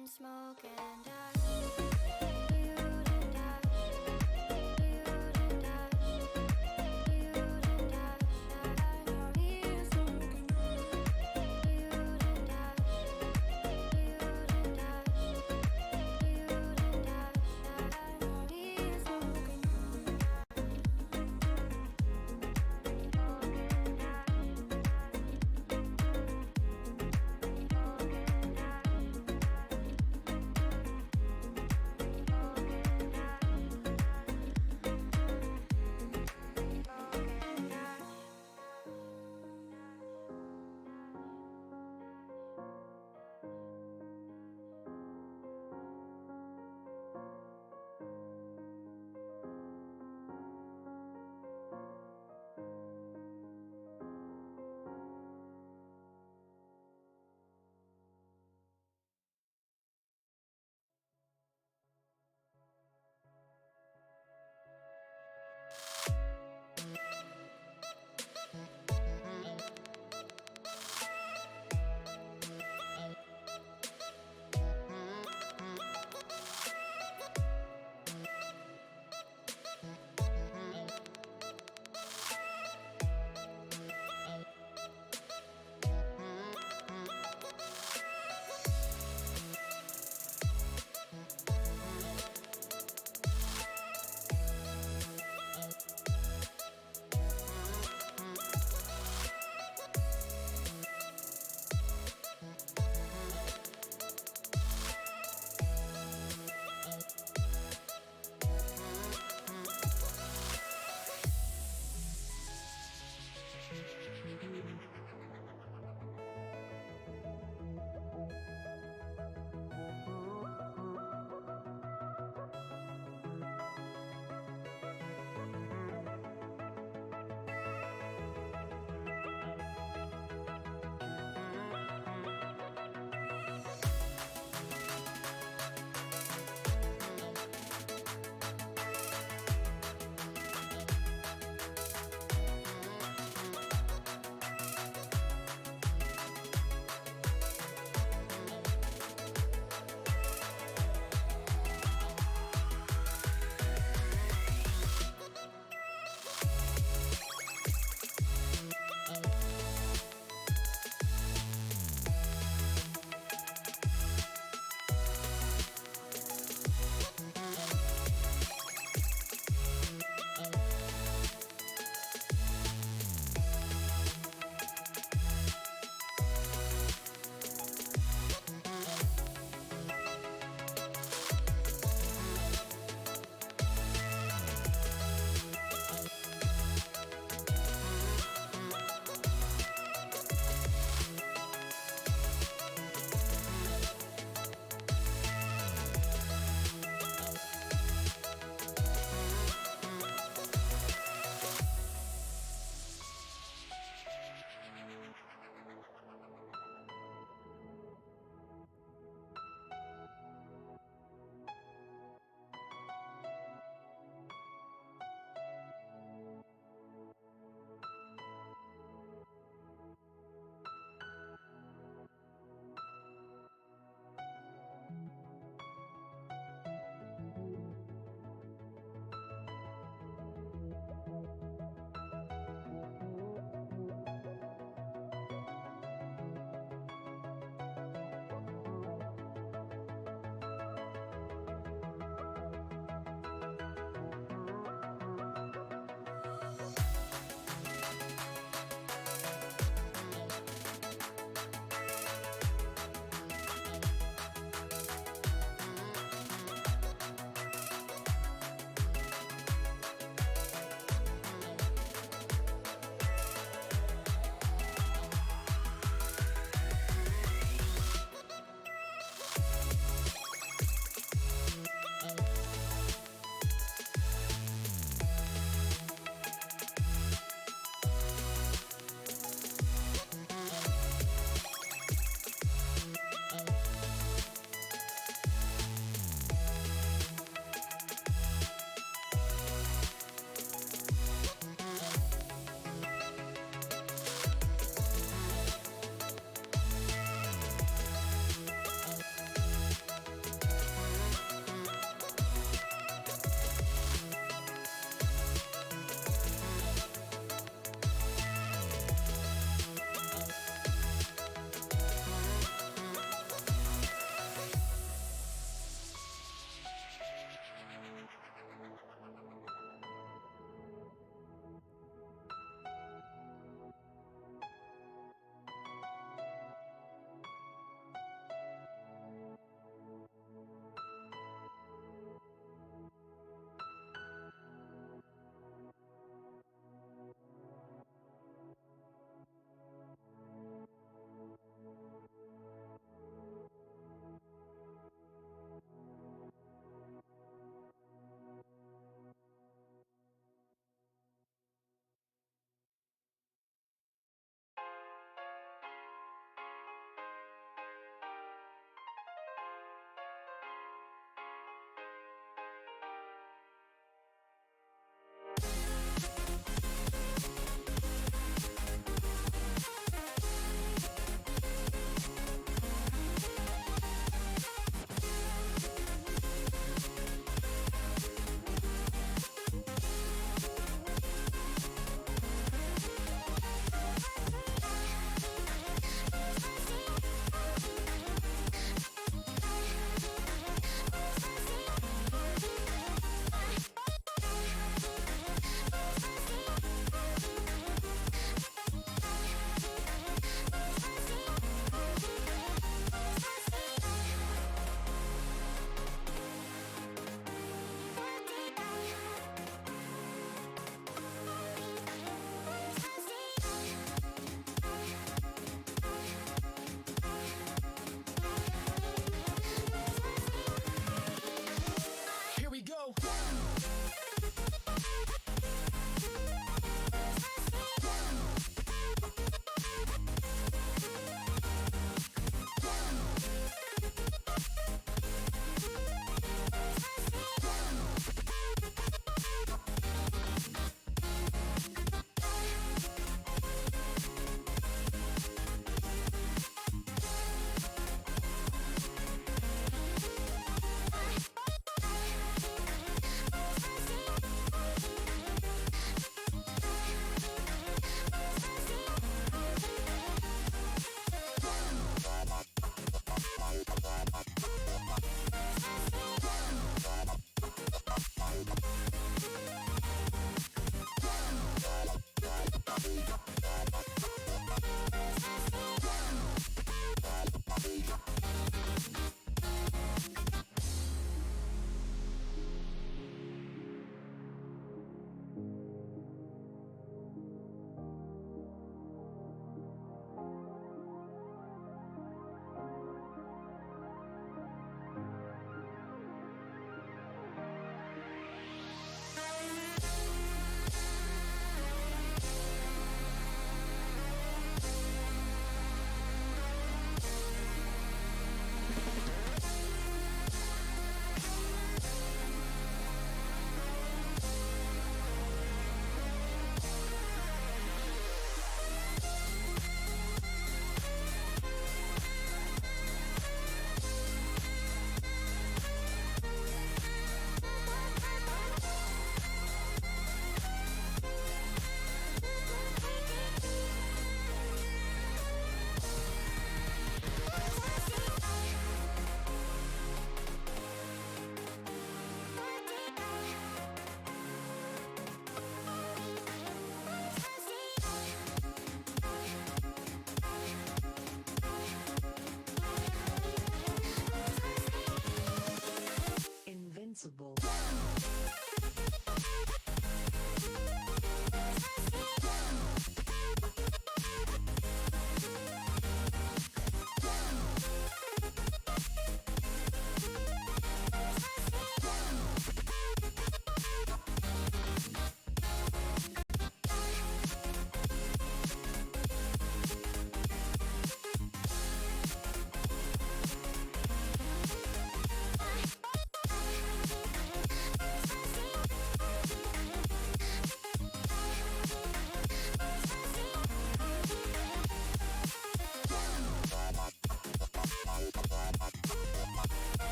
and smoke and I. You and I. You and I. You and I. You're here smoking. You and I. You and I. You and I. You're here smoking.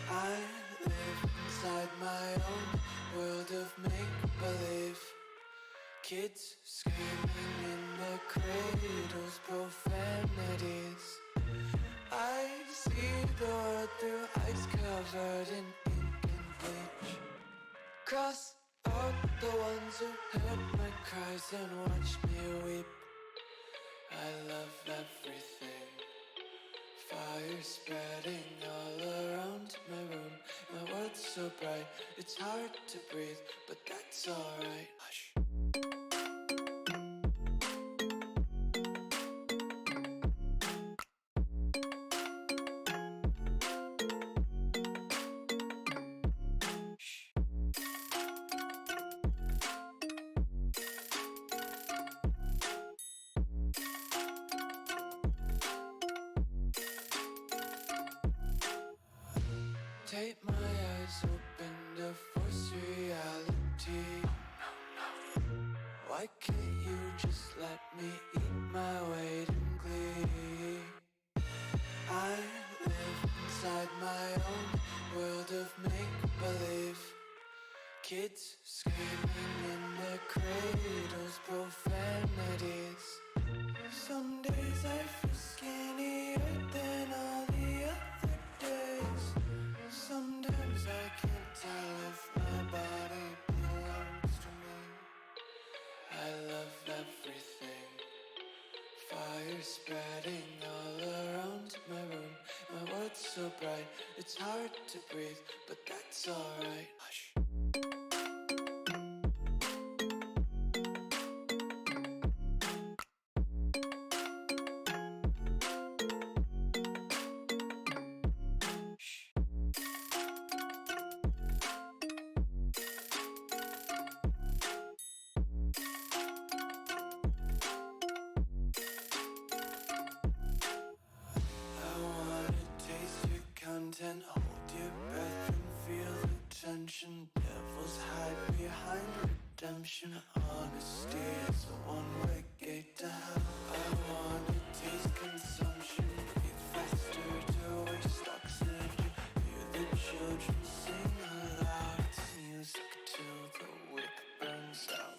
I live inside my own world of make-believe. Kids screaming in their cradles, profanities. I see the world through ice covered in ink and bleach. Cross out the ones who heard my cries and watched me weep. I love everything. Fire spreading all around my room. My world's so bright, it's hard to breathe, but that's alright. Hush. Take my eyes open to force reality. Why can't you just let me eat my weight in glee? I live inside my own world of make-believe. Kids screaming in their cradles, profanities. Some days I feel skinnier than all the other days. Sometimes I can't tell if my body belongs to me. I love everything. Fire spreading all around my room. My world's so bright, it's hard to breathe, but that's alright. Hush. Content, hold your breath and feel the tension. Devils hide behind redemption. Honesty is a one-way gate to hell. I wanna taste consumption, breathe faster to waste oxygen. Hear the children sing aloud. It's music till the wick burns out.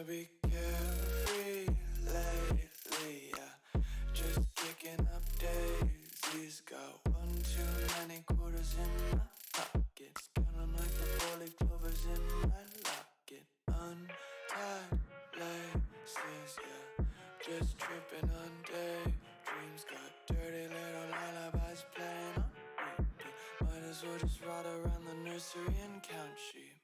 Be carefree lately, yeah. Just kicking up daisies. Got one too many quarters in my pockets. Count 'em like the 4-leaf clovers in my locket. Untied laces, yeah. Just tripping on daydreams. Got dirty little lullabies playing on repeat. Might as well just ride around the nursery and count sheep.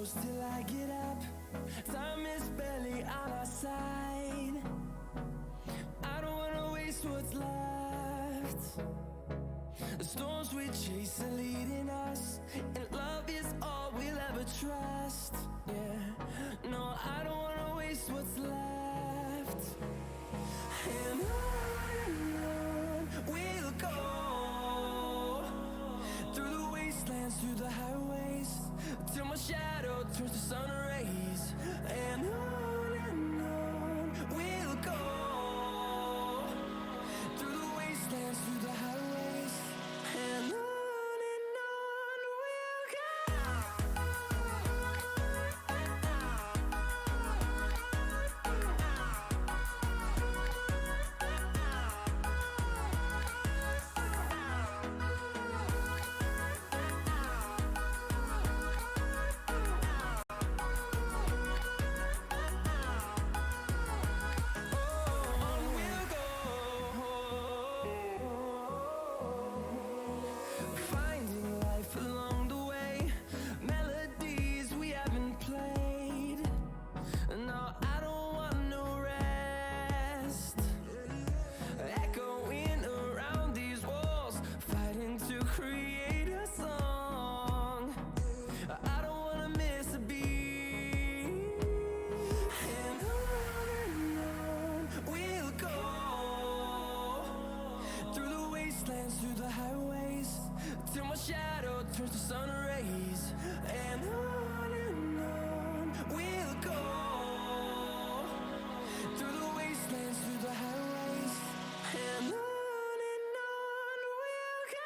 close till I get up. Time is barely on our side. I don't wanna waste what's left. The storms we chase are leading us, and love is all we'll ever trust. Yeah, no, I don't wanna waste what's left. And on we'll go, through the wastelands, through the highways, till my shadow turns to sun rays. And on we'll go, through the wastelands, through the highways, and on we'll finding life along the way, melodies we haven't played. No, I don't want no rest. Echoing around these walls, fighting to create a song. I don't wanna miss a beat. And on we'll go, through the wastelands, through the highways, till my shadow turns to sun rays. And on we'll go, through the wastelands, through the highways, and on we'll go.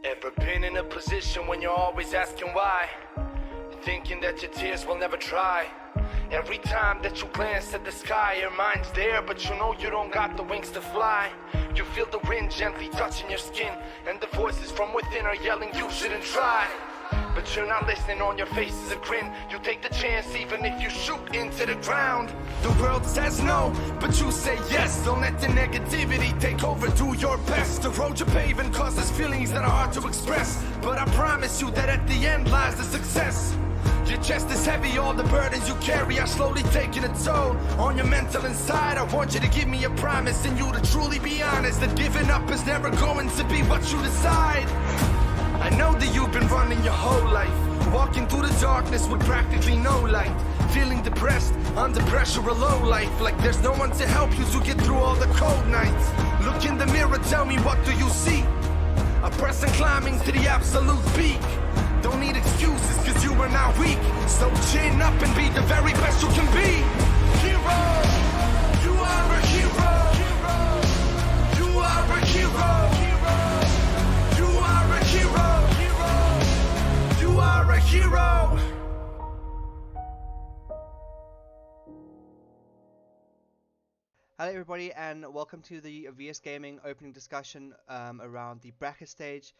Ever been in a position when you're always asking why? Thinking that your tears will never dry. Every time that you glance at the sky, your mind's there, but you know you don't got the wings to fly. You feel the wind gently touching your skin, and the voices from within are yelling you shouldn't try. But you're not listening, on your face is a grin. You take the chance even if you shoot into the ground. The world says no, but you say yes. Don't let the negativity take over, do your best. The road you're paving causes feelings that are hard to express, but I promise you that at the end lies the success. Your chest is heavy, all the burdens you carry are slowly taking a toll on your mental inside. I want you to give me a promise and you to truly be honest, that giving up is never going to be what you decide. I know that you've been running your whole life, walking through the darkness with practically no light, feeling depressed, under pressure, a low life, like there's no one to help you to get through all the cold nights. Look in the mirror, tell me, what do you see? A person climbing to the absolute peak. Don't need excuses, cause you are not weak. So chin up and be the very best you can be. Hero, you are a hero. You are a hero. You are a hero. You are a hero. Hello everybody and welcome to the VS Gaming opening discussion around the bracket stage.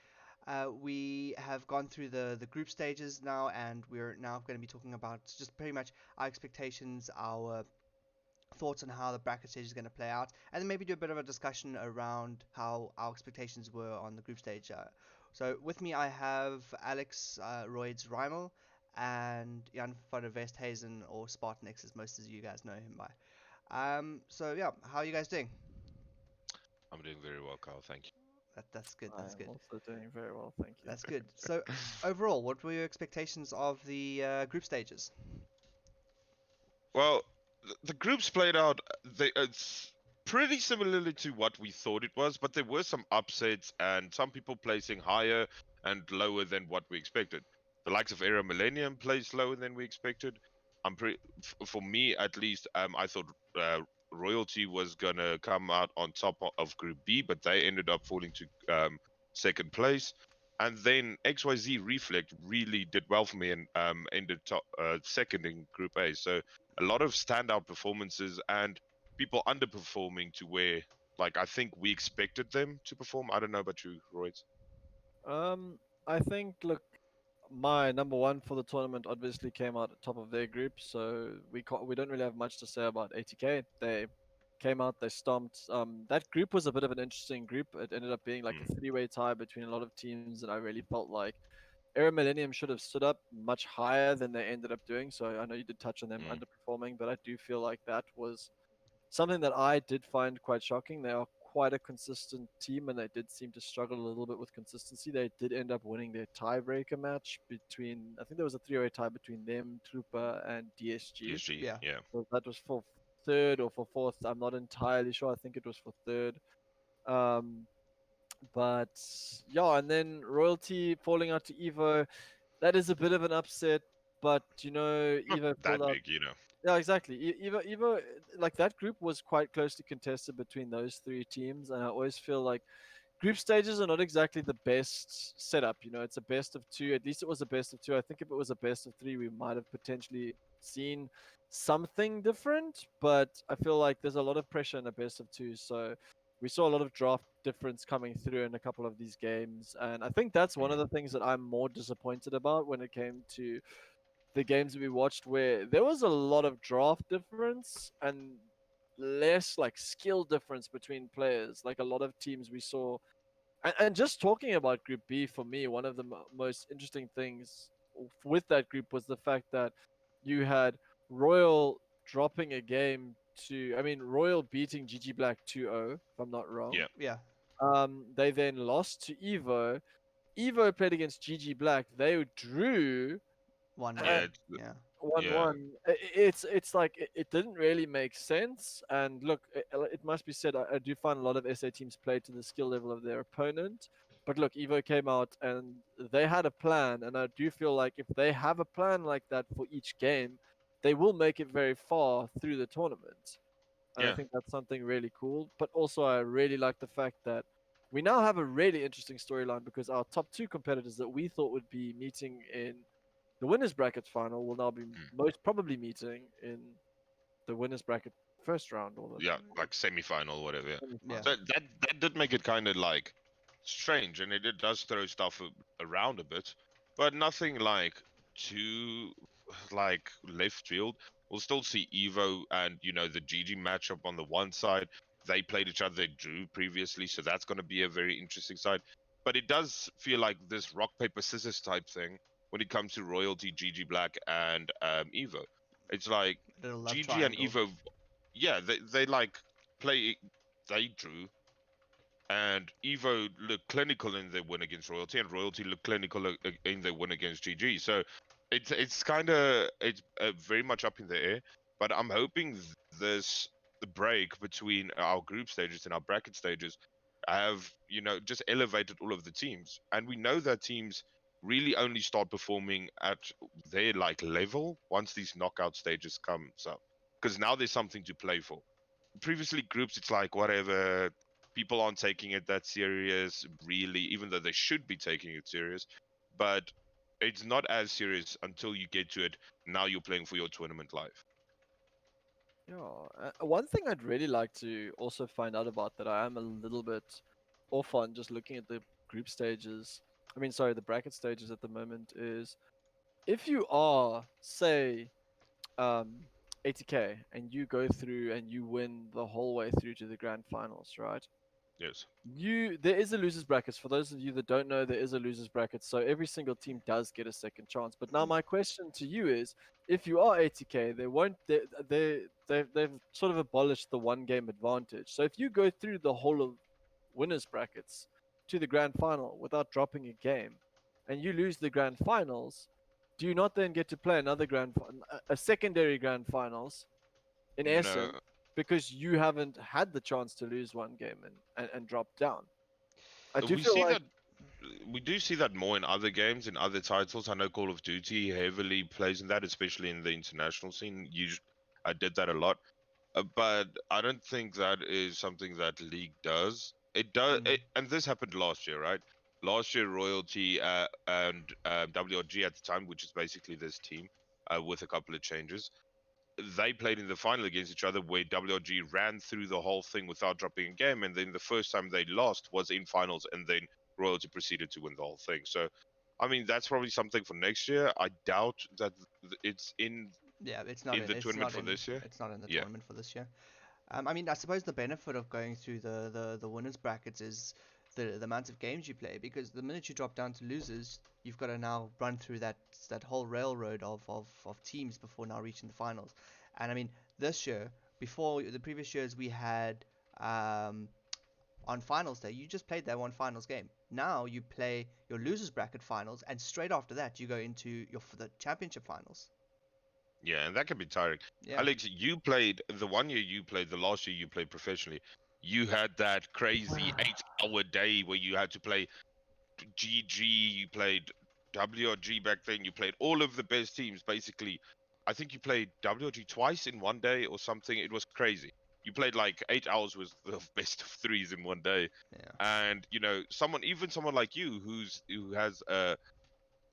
We have gone through the group stages now, and we're now going to be talking about just pretty much our expectations, our thoughts on how the bracket stage is going to play out, and then maybe do a bit of a discussion around how our expectations were on the group stage. So with me I have Alex Royds Rymel and Jan van der Westhuizen, or Spartanx as most of you guys know him by. So yeah, how are you guys doing? I'm doing very well, Carl. Thank you. That's good. That's I'm good. also doing very well, thank you. That's good. So overall, what were your expectations of the group stages? Well, the groups played out. It's pretty similarly to what we thought it was, but there were some upsets and some people placing higher and lower than what we expected. The likes of Era Millennium placed lower than we expected. For me at least, I thought Royalty was gonna come out on top of Group B, but they ended up falling to second place. And then XYZ Reflect really did well for me and ended second in Group A. So a lot of standout performances and people underperforming to where, like, I think we expected them to perform. I don't know about you, Royce. I think, look, my number one for the tournament obviously came out at top of their group, so we don't really have much to say about ATK. They came out, they stomped. That group was a bit of an interesting group. It ended up being like Mm. a three-way tie between a lot of teams, and I really felt like Era Millennium should have stood up much higher than they ended up doing. So I know you did touch on them Mm. underperforming, but I do feel like that was something that I did find quite shocking. They are quite a consistent team, and they did seem to struggle a little bit with consistency. They did end up winning their tiebreaker match between, I think there was a three-way tie between them, Trooper, and DSG. PSG, Yeah. yeah. So that was for third or for fourth. I'm not entirely sure. I think it was for third. Um, but yeah, and then Royalty falling out to Evo. That is a bit of an upset, but Not Evo pulled that out. big, you know. Yeah, exactly. Evo, like that group was quite closely contested between those three teams, and I always feel like group stages are not exactly the best setup. It's a best of two. At least it was a best of two. I think if it was a best of three, we might have potentially seen something different. But I feel like there's a lot of pressure in a best of two. So we saw a lot of draft difference coming through in a couple of these games. And I think that's one of Mm. the things that I'm more disappointed about when it came to the games that we watched, where there was a lot of draft difference and less like skill difference between players. Like a lot of teams we saw, and just talking about Group B, for me, one of the most interesting things with that group was the fact that you had Royal dropping a game I mean, Royal beating GG Black 2-0, if I'm not wrong. Yeah. Yeah. They then lost to Evo. Evo played against GG Black. They drew One uh, Yeah, one. Yeah. one yeah. one. It's like it didn't really make sense. And look, it must be said, I do find a lot of SA teams play to the skill level of their opponent. But look, Evo came out and they had a plan, and I do feel like if they have a plan like that for each game, they will make it very far through the tournament. And I Yeah. think that's something really cool. But also, I really like the fact that we now have a really interesting storyline because our top two competitors that we thought would be meeting in the winners bracket final will now be Mm. most probably meeting in the winners bracket first round or Yeah, like semi-final, whatever. Yeah. the Yeah. So semi-final. that did make it kind of like strange, and it does throw stuff around a bit, but nothing like too like left field. We'll still see Evo and the GG matchup on the one side. They played each other, they drew previously, so that's going to be a very interesting side. But it does feel like this rock paper scissors type thing when it comes to Royalty, GG Black, and Evo. It's like Little love GG and triangle. Evo, yeah, they like play, they drew, and Evo looked clinical in their win against Royalty, and Royalty looked clinical in their win against GG. So it's kind of it's very much up in the air. But I'm hoping this the break between our group stages and our bracket stages have just elevated all of the teams, and we know that teams really only start performing at their like level once these knockout stages comes up, because now there's something to play for. Previously groups, it's like whatever, people aren't taking it that serious really, even though they should be taking it serious. But it's not as serious until you get to it. Now you're playing for your tournament life. Yeah. One thing I'd really like to also find out about that I am a little bit off on just looking at the group stages. I mean, sorry, the bracket stages at the moment is if you are, say, um, 80k and you go through and you win the whole way through to the grand finals, right? Yes. There is a losers brackets. For those of you that don't know, there is a losers bracket. So every single team does get a second chance. But now my question to you is, if you are 80k, they won't. They've sort of abolished the one game advantage. So if you go through the whole of winners brackets to the grand final without dropping a game, and you lose the grand finals, do you not then get to play another a secondary grand finals in No, essence, because you haven't had the chance to lose one game and drop down. I do we feel see like that we do see that more in other games, in other titles. I know Call of Duty heavily plays in that, especially in the international scene. I did that a lot. But I don't think that is something that League does. It does, Mm. and this happened last year, right? Last year, Royalty and WRG at the time, which is basically this team, with a couple of changes, they played in the final against each other, where WRG ran through the whole thing without dropping a game, and then the first time they lost was in finals, and then Royalty proceeded to win the whole thing. So I mean, that's probably something for next year. I doubt that it's Yeah, in the tournament for this year. it's not in the Yeah, tournament for this year. I mean, I suppose the benefit of going through the winners brackets is the amount of games you play, because the minute you drop down to losers, you've got to now run through that whole railroad of teams before now reaching the finals. And I mean, this year, before the previous years, we had um, on finals day, you just played that one finals game. Now you play your losers bracket finals, and straight after that, you go into your for the championship finals. yeah, and that can be tiring. Yeah. Alex, you played the one year you played, the last year you played professionally. You had that crazy 8-hour day where you had to play GG, you played WRG back then, you played all of the best teams basically. I think you played WRG twice in one day or something. It was crazy. You played like 8 hours with the best of threes in one day. Yeah. And you know, even someone like you who has a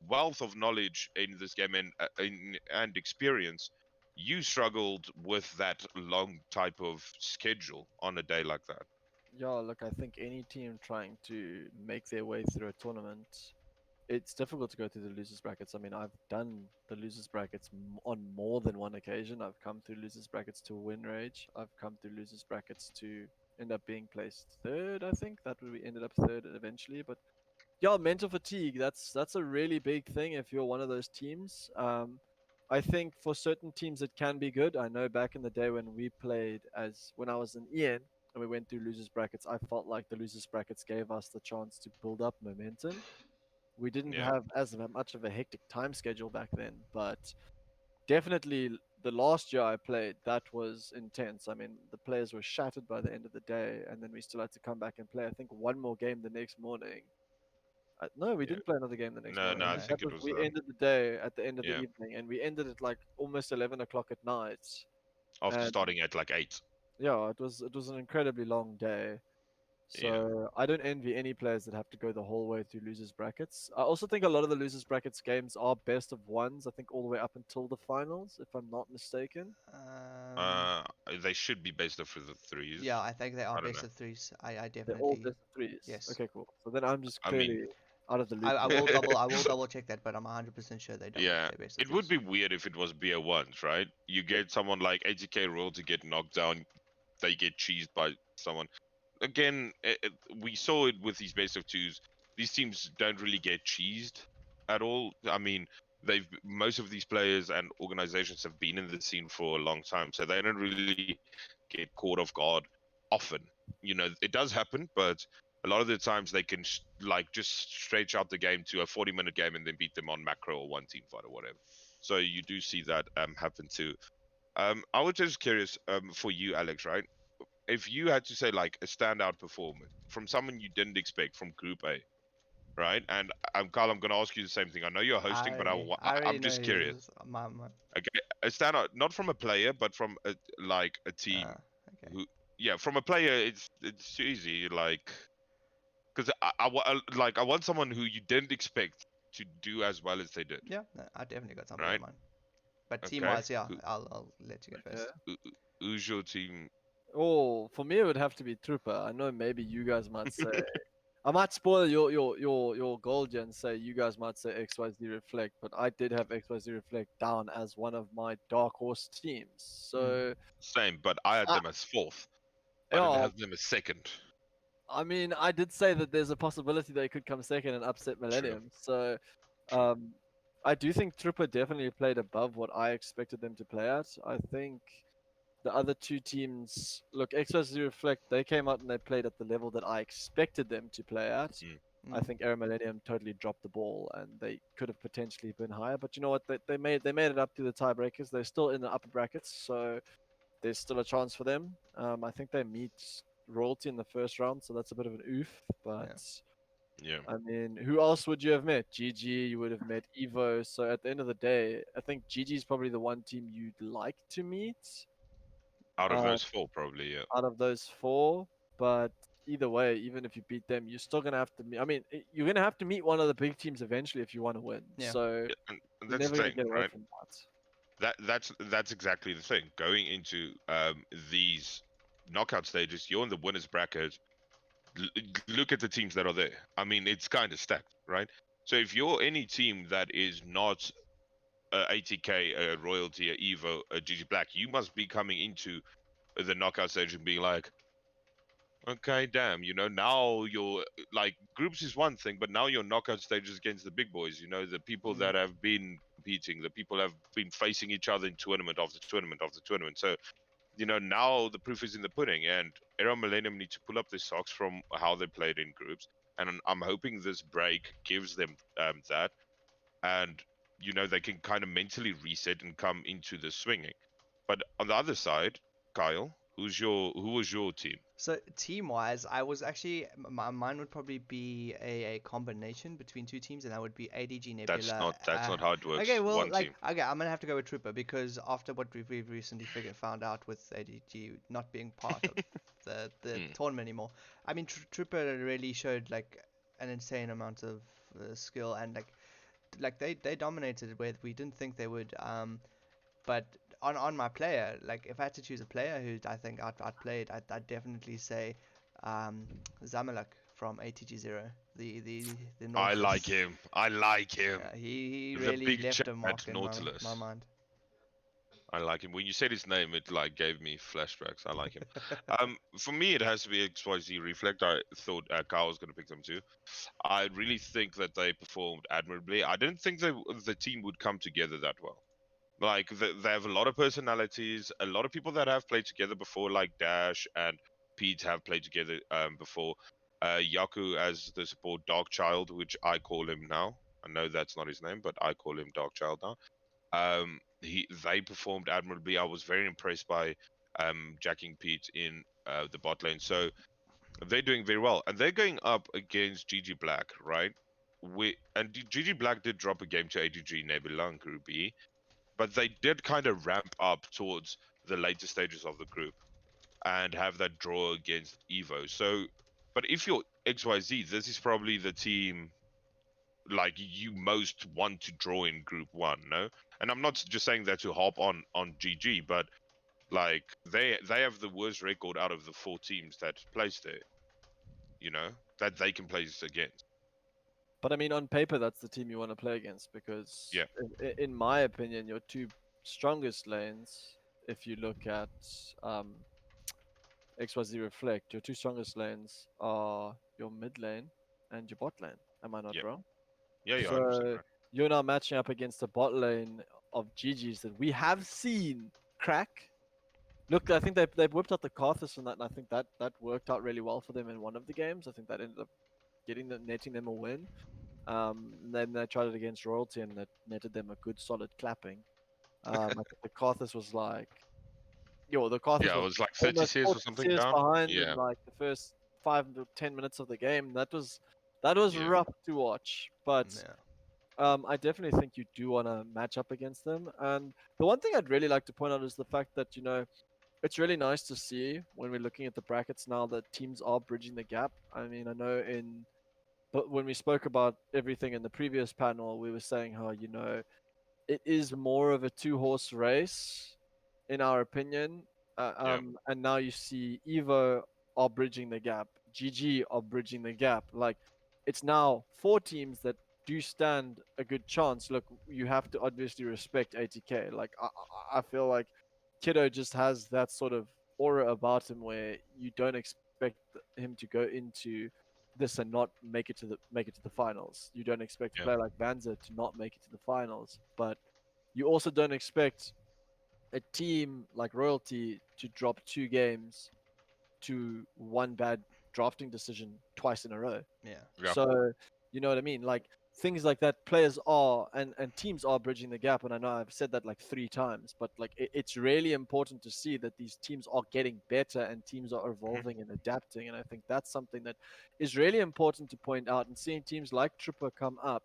wealth of knowledge in this game and experience, you struggled with that long type of schedule on a day like that. Yeah, look, I think any team trying to make their way through a tournament, it's difficult to go through the losers brackets. I mean, I've done the losers brackets on more than one occasion. I've come through losers brackets to win rage. I've come through losers brackets to end up being placed third. I think that we ended up third eventually. But yeah, mental fatigue. That's a really big thing if you're one of those teams. I think for certain teams it can be good. I know back in the day when we played as when I was in Ian and we went through losers brackets, I felt like the losers brackets gave us the chance to build up momentum. We didn't Yeah. have as much of a hectic time schedule back then, but definitely the last year I played, that was intense. I mean, the players were shattered by the end of the day, and then we still had to come back and play. I think one more game the next morning. No, we Yeah. didn't play another game the next No, morning. no, I I think No. that think it was was we ended the day at the end of the yeah, evening, and we ended at like almost 11 o'clock at night. after And starting at like 8. yeah, it was an incredibly long day. Yeah. So I don't envy any players that have to go the whole way through losers brackets. I also think a lot of the losers brackets games are best of ones. I think all the way up until the finals, if I'm not mistaken. Um, They should be based off of the threes. yeah, I think they are I don't best know. of threes. I They're all definitely best of threes. yes. Okay, cool. So then I'm just I mean, clearly out of the I, loop I here. will double check that, but I'm 100% sure yeah, they're best of it would threes. be weird if it was BO1s, right? You get someone like 80k roll to get knocked down, they get cheesed by someone. Again, we saw it with these best of twos. These teams don't really get cheesed at all. I mean, they've most of these players and organizations have been in the scene for a long time, so they don't really get caught off guard often. You know, it does happen, but a lot of the times they can like just stretch out the game to a 40-minute game and then beat them on macro or one team fight or whatever. So you do see that happen too. I was just curious for you, Alex, right? If you had to say like a standout performance from someone you didn't expect from Group A, right? And Carl, I'm going to ask you the same thing. I know you're hosting, but I already I'm know just who it curious. is. My Okay, a standout, not from a player, but from like a uh, team. okay. Who, yeah, from a player, it's easy. Like, because like I want someone who you didn't expect to do as well as they did, Yeah, no, I definitely got somebody in right? mind. But team Okay, wise, yeah, I'll let you go Okay. first. who's your team? Oh, for me it would have to be Trooper. I know maybe you guys might say I might spoil your goal and say you guys might say XYZ Reflect, but I did have XYZ Reflect down as one of my dark horse teams. Mm. So Same, but I had I, them as fourth. I didn't yeah, have them as second. I mean I did say that there's a possibility they could come second and upset True, Millennium. So true. um I do think Trooper definitely played above what I expected them to play at. I think the other two teams, look, XYZ Reflect, they came out and they played at the level that I expected them to play at. Mm. I Mm. think Air Millennium totally dropped the ball and they could have potentially been higher. But you know what? They made it up to the tiebreakers. They're still in the upper brackets, so there's still a chance for them. I think they meet Royalty in the first round, so that's a bit of an oof. But Yeah. Yeah. I mean, who else would you have met? GG, you would have met Evo. So at the end of the day, I think GG is probably the one team you'd like to meet. Out of Uh, those four, probably, yeah. out of those four. But either way, even if you beat them, you're still gonna have to meet. I mean, you're gonna have to meet one of the big teams eventually if you want to win. Yeah. So Yeah, and you're that's never the gonna thing, get away right? from that. That's exactly the thing. Going into these knockout stages, you're in the winners bracket. Look at the teams that are there. I mean, it's kind of stacked, right? So if you're any team that is not ATK, a Royalty, a Evo, a GG Black, you must be coming into the knockout stage and being like, okay, damn, now you're like groups is one thing, but now your knockout stages against the big boys, the people that have been competing, the people have been facing each other in tournament after tournament after tournament. So, now the proof is in the pudding, and Era Millennium need to pull up their socks from how they played in groups. And I'm hoping this break gives them that, and they can kind of mentally reset and come into the swinging. But on the other side, Kyle, who was your team? So team-wise, I was actually mine would probably be a combination between two teams, and that would be ADG Nebula. That's not how it works. Okay, well, One like, team. okay, I'm gonna have to go with Trooper because after what we've recently found out with ADG not being part of the Mm. tournament anymore. I mean, Trooper really showed like an insane amount of skill, and like they dominated where we didn't think they would. But on my player, like if I had to choose a player who I think I'd played, I'd definitely say um, Zamalek from ATG Zero, the I like Nautilus. him. I like him. Yeah, he The really big left a chat mark in my Nautilus. mind. I like him. When you said his name, it like gave me flashbacks. I like him. For me, it has to be XYZ Reflect. I thought Kyle was going to pick them too. I really think that they performed admirably. I didn't think the team would come together that well. Like they have a lot of personalities. A lot of people that have played together before, like Dash and Pete, have played together before. Yaku as the support, Dark Child, which I call him now. I know that's not his name, but I call him Dark Child now. They performed admirably. I was very impressed by jacking Pete in the bot lane. So they're doing very well, and they're going up against GG Black, right? GG Black did drop a game to ADG Nebula in Group B, but they did kind of ramp up towards the later stages of the group and have that draw against Evo. So, but if you're XYZ, this is probably the team like you most want to draw in Group 1, no? And I'm not just saying that to hop on GG, but like they have the worst record out of the 4 teams that place there, that they can place against. But I mean, on paper, that's the team you want to play against because, Yeah. in my opinion, your two strongest lanes, if you look at XYZ Reflect, your two strongest lanes are your mid lane and your bot lane. Am I not Yep. wrong? Yeah, you're 100% So right. you're now matching up against a bot lane of GGs that we have seen crack. Look, I think they whipped out the Karthus on that, and I think that worked out really well for them in one of the games. I think that ended up netting them a win. Then they tried it against Royalty, and that netted them a good solid clapping. I think the Karthus was like, the Karthus Yeah, it was was like 30 almost CS or 40 something CS down. behind in Yeah. like the first 5 to 10 minutes of the game. That was Yeah. rough to watch, but Yeah. I definitely think you do want to match up against them. And the one thing I'd really like to point out is the fact that it's really nice to see when we're looking at the brackets now that teams are bridging the gap. I mean, I know but when we spoke about everything in the previous panel, we were saying how it is more of a two-horse race, in our opinion. Yeah. And now you see Evo are bridging the gap, GG are bridging the gap. Like, it's now 4 teams that do stand a good chance. Look, you have to obviously respect ATK. Like, I feel like Kiddo just has that sort of aura about him where you don't expect him to go into this and not make it to the finals. You don't expect a Yeah. player like Banzer to not make it to the finals, but you also don't expect a team like Royalty to drop 2 games to one bad drafting decision twice in a row. Yeah. Yeah. So, you know what I mean? Like, things like that, players are and teams are bridging the gap. And I know I've said that like 3 times, but like it's really important to see that these teams are getting better and teams are Mhm. evolving and adapting. And I think that's something that is really important to point out. And seeing teams like Tripper come up,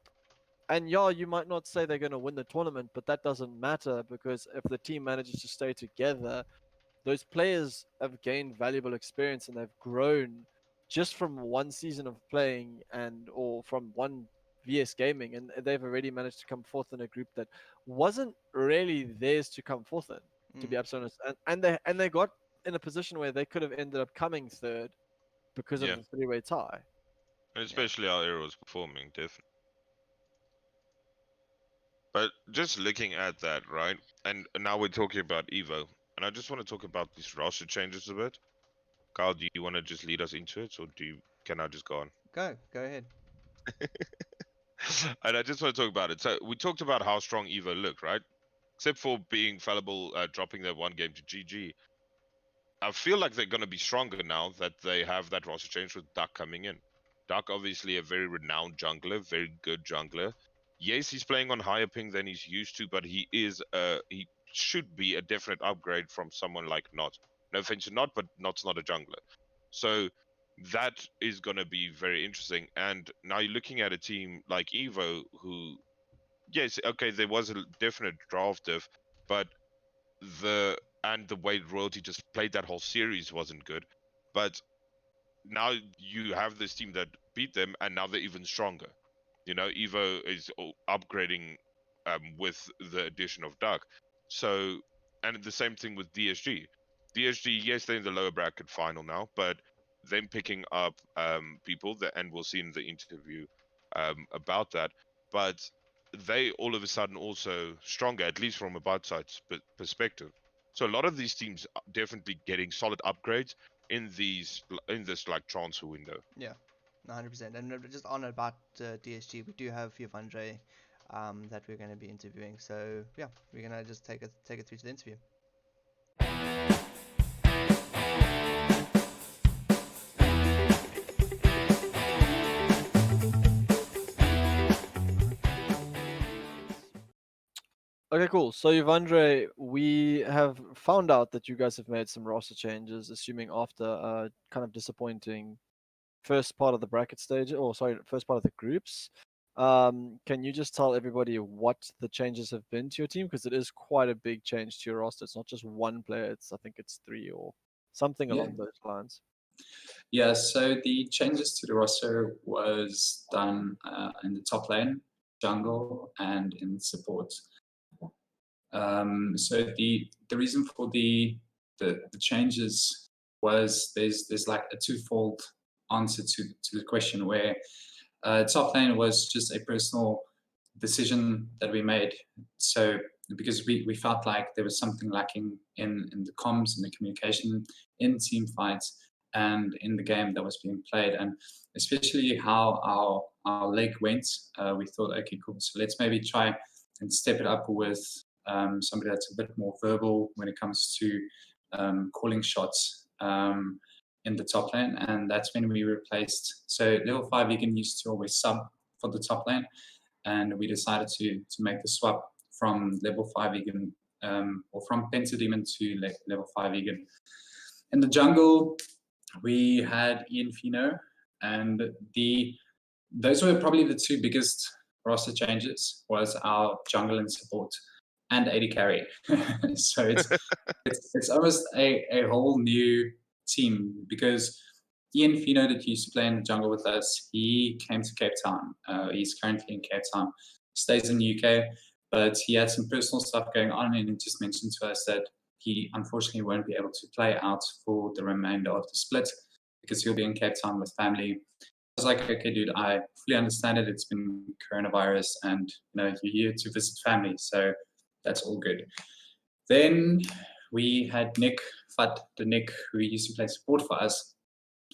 and yeah, you might not say they're going to win the tournament, but that doesn't matter because if the team manages to stay together, those players have gained valuable experience and they've grown just from one season of playing or from one VS gaming, and they've already managed to come fourth in a group that wasn't really theirs to come fourth in, to be Mm. absolutely honest. And they got in a position where they could have ended up coming third because of Yeah. the three-way tie. And Yeah. especially how Aero was performing, definitely. But just looking at that, right? And now we're talking about Evo, and I just want to talk about these roster changes a bit. Kyle, do you want to just lead us into it, or can I just go on? Go ahead. And I just want to talk about it. So we talked about how strong Evo looked, right? Except for being fallible, dropping their one game to GG. I feel like they're going to be stronger now that they have that roster change with Duck coming in. Duck, obviously, a very renowned jungler, very good jungler. Yes, he's playing on higher ping than he's used to, but he should be a definite upgrade from someone like Not. No offense to Not, but Not's not a jungler. So that is going to be very interesting. And now you're looking at a team like Evo, who, yes, okay, there was a definite draft diff, but the way Royalty just played that whole series wasn't good. But now you have this team that beat them, and now they're even stronger. You know, Evo is upgrading with the addition of Duck. So, and the same thing with DSG. DSG, yes, they're in the lower bracket final now, but them picking up people that, and we'll see in the interview about that. But they all of a sudden also stronger, at least from a bot side perspective. So a lot of these teams are definitely getting solid upgrades in this like transfer window. Yeah, 100%. And just on about DSG, we do have Yvandre that we're going to be interviewing. So yeah, we're going to just take it through to the interview. Okay, cool. So Yvandre, we have found out that you guys have made some roster changes, assuming after a kind of disappointing first part of the bracket stage, or sorry, first part of the groups. Can you just tell everybody what the changes have been to your team? Because it is quite a big change to your roster. It's not just one player. I think it's three or something Yeah. along those lines. Yeah, so the changes to the roster was done in the top lane, jungle, and in support. So the reason for the changes was there's like a twofold answer to the question, where top lane was just a personal decision that we made. So because we felt like there was something lacking in the comms and the communication in team fights and in the game that was being played, and especially how our leg went, we thought, okay, cool, so let's maybe try and step it up with somebody that's a bit more verbal when it comes to calling shots in the top lane. And that's when we replaced, so level 5 vegan used to always sub for the top lane, and we decided to make the swap from level 5 vegan or from Pentademon to level 5 vegan. In the jungle, we had Ian Fino, and those were probably the two biggest roster changes, was our jungle and support and AD carry. So it's almost a whole new team, because Ian Fino that used to play in the jungle with us, he came to Cape Town. He's currently in Cape Town, stays in the UK, but he had some personal stuff going on, and he just mentioned to us that he unfortunately won't be able to play out for the remainder of the split because he'll be in Cape Town with family. I was like, okay, dude, I fully understand it. It's been coronavirus, and you're here to visit family, so that's all good. Then we had Nick Fat, the Nick who used to play support for us,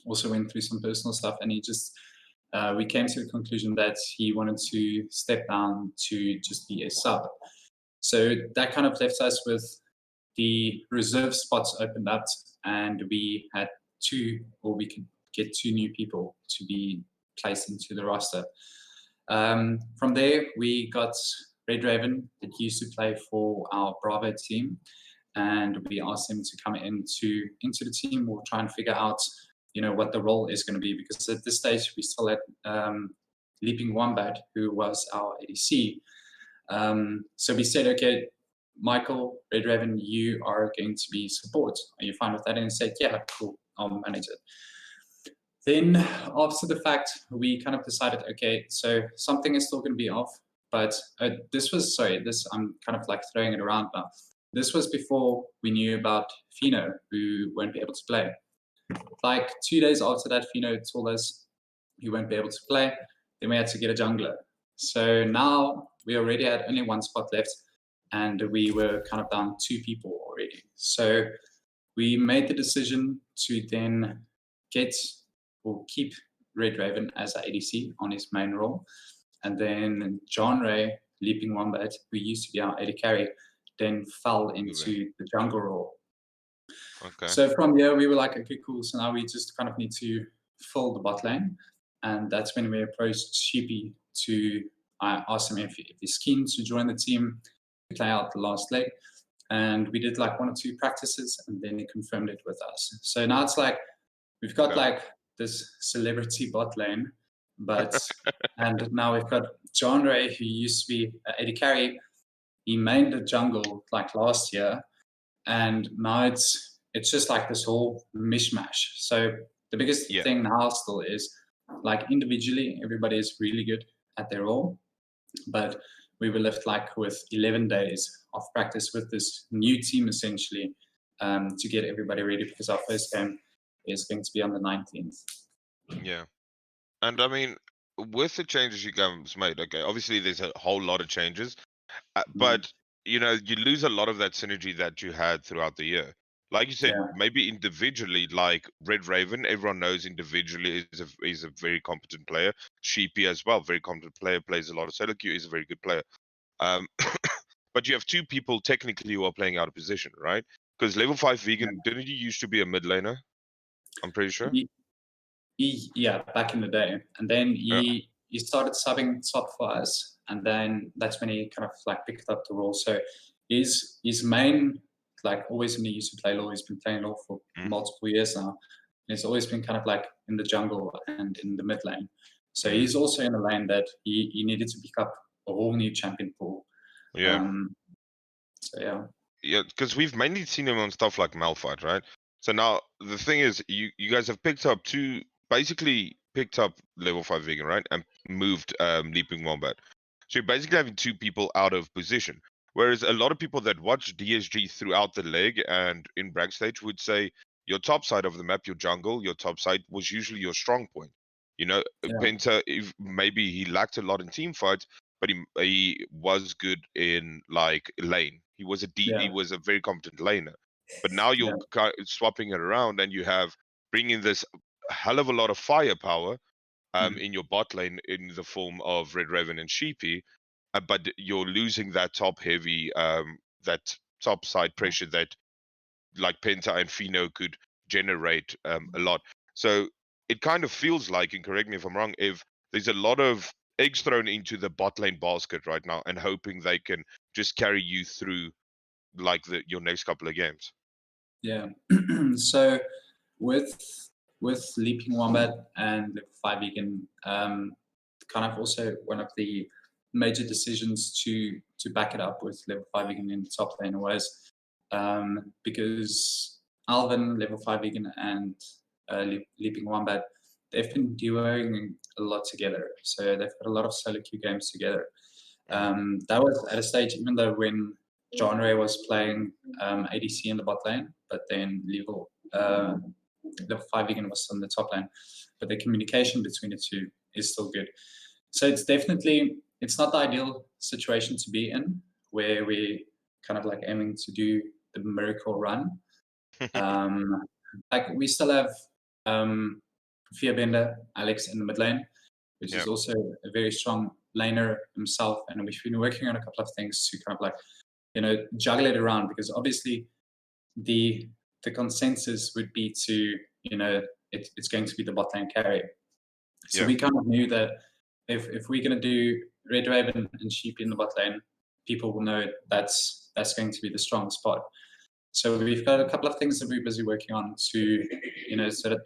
also went through some personal stuff, and he just we came to the conclusion that he wanted to step down to just be a sub. So that kind of left us with the reserve spots opened up, and we had we could get two new people to be placed into the roster. From there, we got Red Raven that used to play for our Bravo team, and we asked him to come into the team. We'll try and figure out, what the role is going to be, because at this stage we still had Leaping Wombat, who was our ADC. So we said, okay, Michael, Red Raven, you are going to be support. Are you fine with that? And he said, yeah, cool, I'll manage it. Then after the fact, we kind of decided, okay, so something is still going to be off, but I'm kind of like throwing it around now. This was before we knew about Fino, who won't be able to play. Like 2 days after that, Fino told us he won't be able to play. Then we had to get a jungler. So now we already had only one spot left, and we were kind of down 2 people already. So we made the decision to then get or keep Red Raven as a ADC on his main role, and then John Ray, Leaping Wombat, who used to be our AD carry, then fell into the jungle role. Okay. So from here, we were like, okay, cool. So now we just kind of need to fill the bot lane. And that's when we approached Sheepy to ask him if he's keen to join the team to play out the last leg. And we did like 1 or 2 practices, and then he confirmed it with us. So now it's like, we've got like this celebrity bot lane, but, and now we've got John Ray, who used to be AD carry. He mained the jungle like last year, and now it's just like this whole mishmash. So the biggest thing now still is like individually everybody is really good at their role, but we were left like with 11 days of practice with this new team essentially, to get everybody ready, because our first game is going to be on the 19th. Yeah. And I mean, with the changes you guys made, okay, obviously there's a whole lot of changes, but you know, you lose a lot of that synergy that you had throughout the year. Like you said, maybe individually, like Red Raven, everyone knows individually is a very competent player. Sheepy as well, very competent player, plays a lot of solo queue, is a very good player. But you have 2 people technically who are playing out of position, right? Because level 5 vegan, didn't you used to be a mid laner? I'm pretty sure. Yeah, back in the day, and then he started subbing top for us, and then that's when he kind of like picked up the role. So his main, like always when he used to play law, he's been playing law for multiple years now. And he's always been kind of like in the jungle and in the mid lane. So he's also in a lane that he needed to pick up a whole new champion pool. Yeah. So yeah. Yeah, because we've mainly seen him on stuff like Malphite, right? So now the thing is, you guys have basically picked up level 5 vegan, right? And moved Leaping Wombat. So you're basically having 2 people out of position. Whereas a lot of people that watch DSG throughout the leg and in brag stage would say your top side of the map, your jungle, your top side was usually your strong point. You know, Penta, if maybe he lacked a lot in team fights, but he was good in like lane. He was a very competent laner. But now you're swapping it around, and you have bringing this hell of a lot of firepower in your bot lane in the form of Red Raven and Sheepy, but you're losing that top heavy, that top side pressure that like Penta and Fino could generate a lot. So it kind of feels like, and correct me if I'm wrong, if there's a lot of eggs thrown into the bot lane basket right now and hoping they can just carry you through like your next couple of games. Yeah. So with Leaping Wombat and Level 5 Vegan, kind of also one of the major decisions to back it up with Level 5 Vegan in the top lane was because Alvin, Level 5 Vegan, and Leaping Wombat, they've been duoing a lot together. So they've got a lot of solo queue games together. That was at a stage, even though when John Ray was playing ADC in the bot lane, but then level 5 vegan was on the top lane. But the communication between the two is still good. So it's definitely, it's not the ideal situation to be in, where we kind of like aiming to do the miracle run. Like we still have Fearbender, Alex in the mid lane, which is also a very strong laner himself. And we've been working on a couple of things to kind of like, you know, juggle it around, because obviously the consensus would be to, you know, it's going to be the bot lane carry. So we kind of knew that if we're going to do Red Raven and Sheepy in the bot lane, people will know that's going to be the strong spot. So we've got a couple of things that we're busy working on to, you know, so that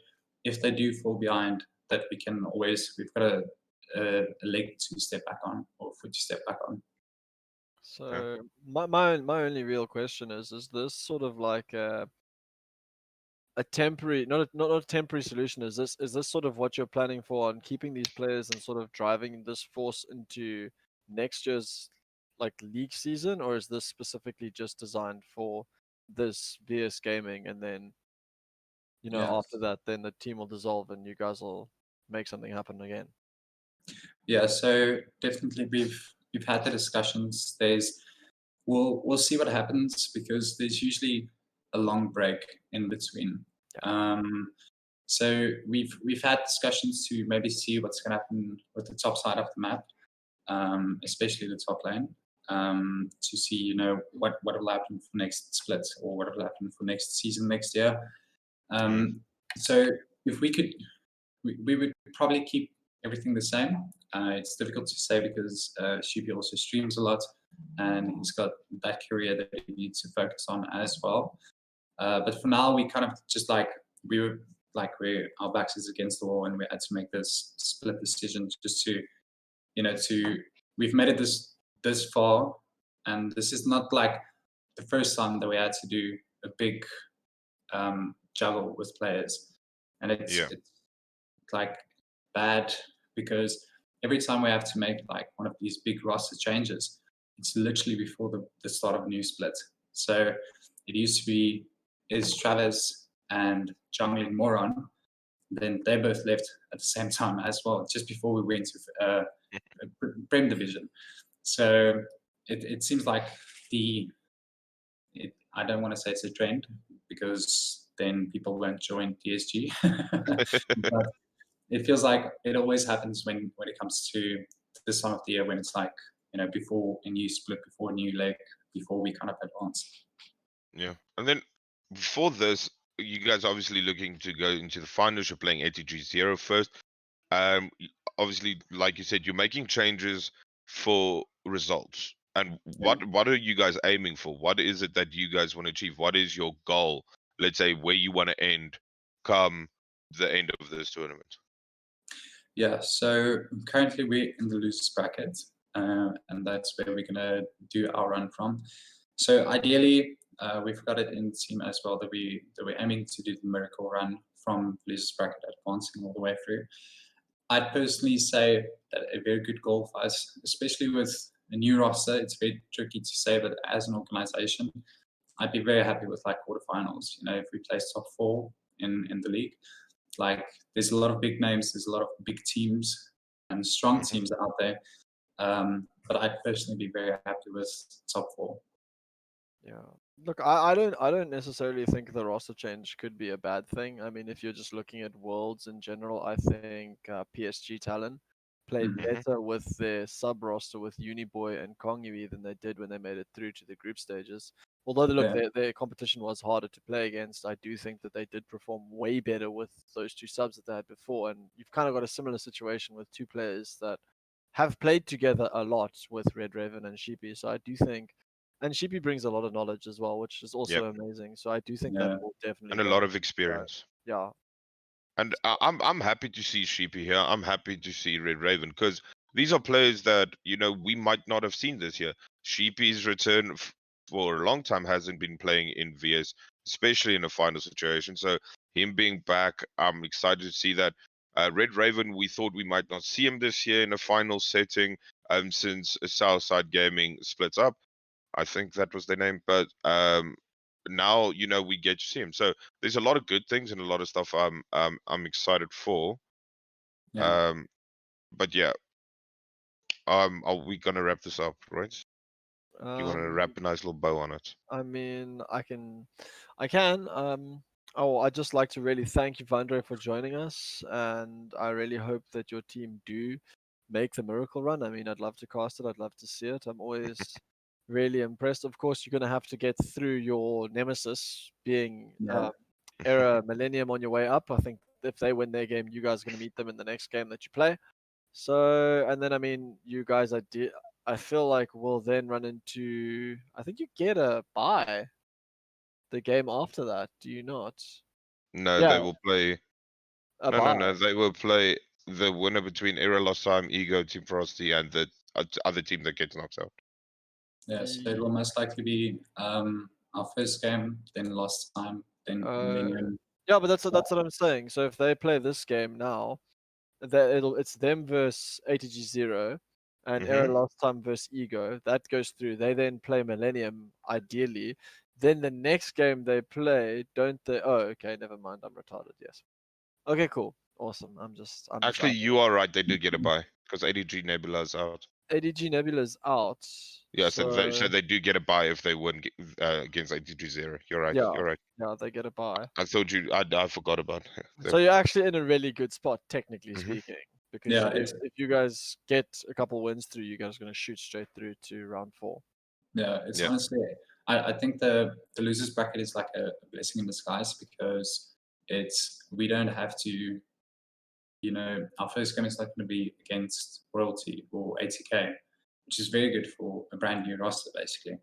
if they do fall behind, that we can always, we've got a leg to step back on, or foot to step back on. So my only real question is this sort of like a temporary, not a temporary solution? Is this sort of what you're planning for on keeping these players and sort of driving this force into next year's like league season, or is this specifically just designed for this VS Gaming, and then, you know, after that, then the team will dissolve and you guys will make something happen again? Yeah, so definitely we've had the discussions. We'll see what happens because there's usually a long break in between. So we've had discussions to maybe see what's going to happen with the top side of the map, especially the top lane, to see what will happen for next split or what will happen for next season next year. So if we could, we would probably keep everything the same. It's difficult to say because Shubi also streams a lot and he's got that career that he needs to focus on as well. But for now, we kind of just we were where our backs is against the wall and we had to make this split decision just to we've made it this far, and this is not like the first time that we had to do a big juggle with players, and it's like bad because every time we have to make one of these big roster changes, it's literally before the start of a new split. So it used to be is Travis and Jungling Moron, then they both left at the same time as well, just before we went to Prem Division. So it seems like I don't want to say it's a trend because then people won't join DSG. But it feels like it always happens when it comes to this time of the year when it's before a new split, before a new leg, before we kind of advance. Yeah. And then before this, you guys obviously looking to go into the finals. You're playing ATG 0 first. Obviously, like you said, you're making changes for results. And what are you guys aiming for? What is it that you guys want to achieve? What is your goal? Let's say where you want to end come the end of this tournament. Yeah, so currently we're in the losers bracket, and that's where we're gonna do our run from. So ideally, we've got it in the team as well that we're aiming to do the miracle run from losers bracket, advancing all the way through. I'd personally say that a very good goal for us, especially with a new roster, it's very tricky to say, but as an organization, I'd be very happy with quarterfinals. If we place top 4 in the league, there's a lot of big names, there's a lot of big teams and strong teams out there. But I'd personally be very happy with top 4. Yeah. Look, I don't necessarily think the roster change could be a bad thing. I mean, if you're just looking at worlds in general, I think PSG Talon played better with their sub roster with Uniboy and Kongyui than they did when they made it through to the group stages. Although their competition was harder to play against, I do think that they did perform way better with those two subs that they had before. And you've kind of got a similar situation with two players that have played together a lot with Red Raven and Sheepy. So I do think, and Sheepy brings a lot of knowledge as well, which is also amazing. So I do think that will definitely and a lot of experience. Yeah. And I'm happy to see Sheepy here. I'm happy to see Red Raven because these are players that we might not have seen this year. Sheepy's return for a long time hasn't been playing in VS, especially in a final situation. So him being back, I'm excited to see that. Red Raven, we thought we might not see him this year in a final setting, since Southside Gaming splits up. I think that was their name, but now we get to see him. So there's a lot of good things and a lot of stuff I'm excited for. But yeah, are we gonna wrap this up, right? You want to wrap a nice little bow on it? I mean, I can. I'd just like to really thank you, Vandre, for joining us, and I really hope that your team do make the miracle run. I mean, I'd love to cast it. I'd love to see it. I'm always really impressed. Of course, you're going to have to get through your nemesis being Era Millennium on your way up. I think if they win their game, you guys are going to meet them in the next game that you play. So, and then I mean, you guys, I feel like we'll then run into. I think you get a bye. The game after that, do you not? No, Yeah, they will play. a No, no, bye. no. They will play the winner between Era Lost Time, Ego, Team Frosty, and the other team that gets knocked out. Yeah, so it will most likely be our first game, then Lost Time, then Millennium. Yeah, but that's what I'm saying. So if they play this game now, it's them versus ATG Zero, and Era Last Time versus Ego. That goes through. They then play Millennium, ideally. Then the next game they play, don't they? Oh, okay, never mind. I'm retarded. Yes. Okay, cool, awesome. I'm just Actually, you are right. They did get a bye because ADG Nebula's out. ADG Nebula's out. Yeah, so So they do get a buy if they win against 82-0. You're right. yeah, You're right. yeah, they get a buy. I thought you. I forgot about So them. you're actually in a really good spot, technically Hmm. speaking, because Yeah, if you guys get a couple wins through, you guys are going to shoot straight through to round 4. it's Yeah. honestly, I think the losers bracket is like a blessing in disguise because we don't have to, our first game is not going to be against royalty or 80k, which is very good for a brand new roster basically.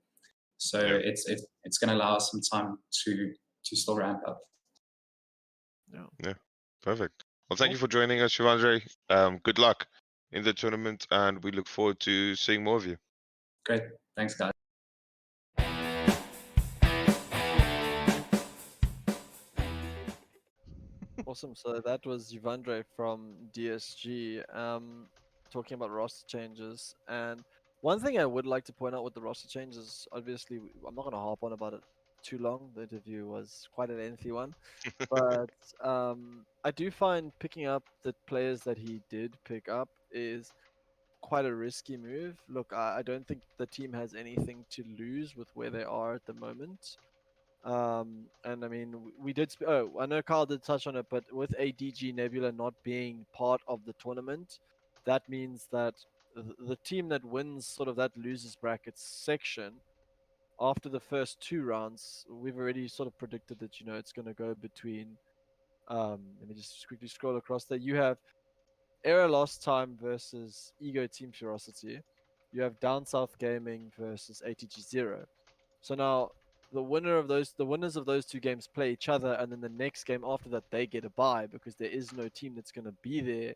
So Yeah. it's going to allow us some time to still ramp up. Yeah. Yeah. Perfect. Well, thank you Awesome. for joining us, Shivandre. Good luck in the tournament, and we look forward to seeing more of you. Great, thanks guys. Awesome. So that was Yvandre from DSG talking about roster changes. And one thing I would like to point out with the roster changes, obviously, I'm not going to harp on about it too long. The interview was quite an lengthy one. But I do find picking up the players that he did pick up is quite a risky move. Look, I don't think the team has anything to lose with where they are at the moment. And I mean, we did. Oh, I know Carl did touch on it, but with ADG Nebula not being part of the tournament, that means that the team that wins sort of that losers bracket section after the first 2 rounds, we've already sort of predicted that it's going to go between. Let me just quickly scroll across there. You have Era Lost Time versus Ego Team Ferocity. You have Down South Gaming versus ATG Zero. So now the winners of those 2 games play each other, and then the next game after that they get a bye because there is no team that's going to be there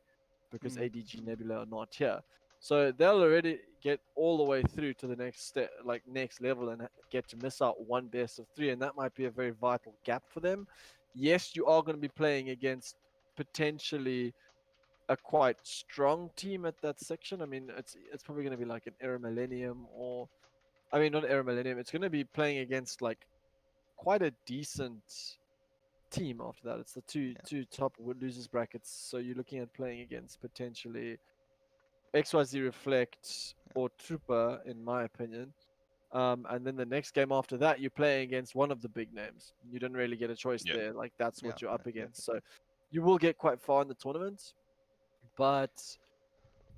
because Mm. ADG Nebula are not here. So they'll already get all the way through to the next step, like next level, and get to miss out one best of 3, and that might be a very vital gap for them. Yes, you are going to be playing against potentially a quite strong team at that section. I mean, it's probably going to be like an Era Millennium or I mean, not Era Millennium. It's going to be playing against like quite a decent team after that. It's the two top losers brackets. So you're looking at playing against potentially XYZ Reflect or Trooper, in my opinion. And then the next game after that, you're playing against one of the big names. You don't really get a choice Yeah. there. Like that's Yeah, what you're yeah, up against. So you will get quite far in the tournament, but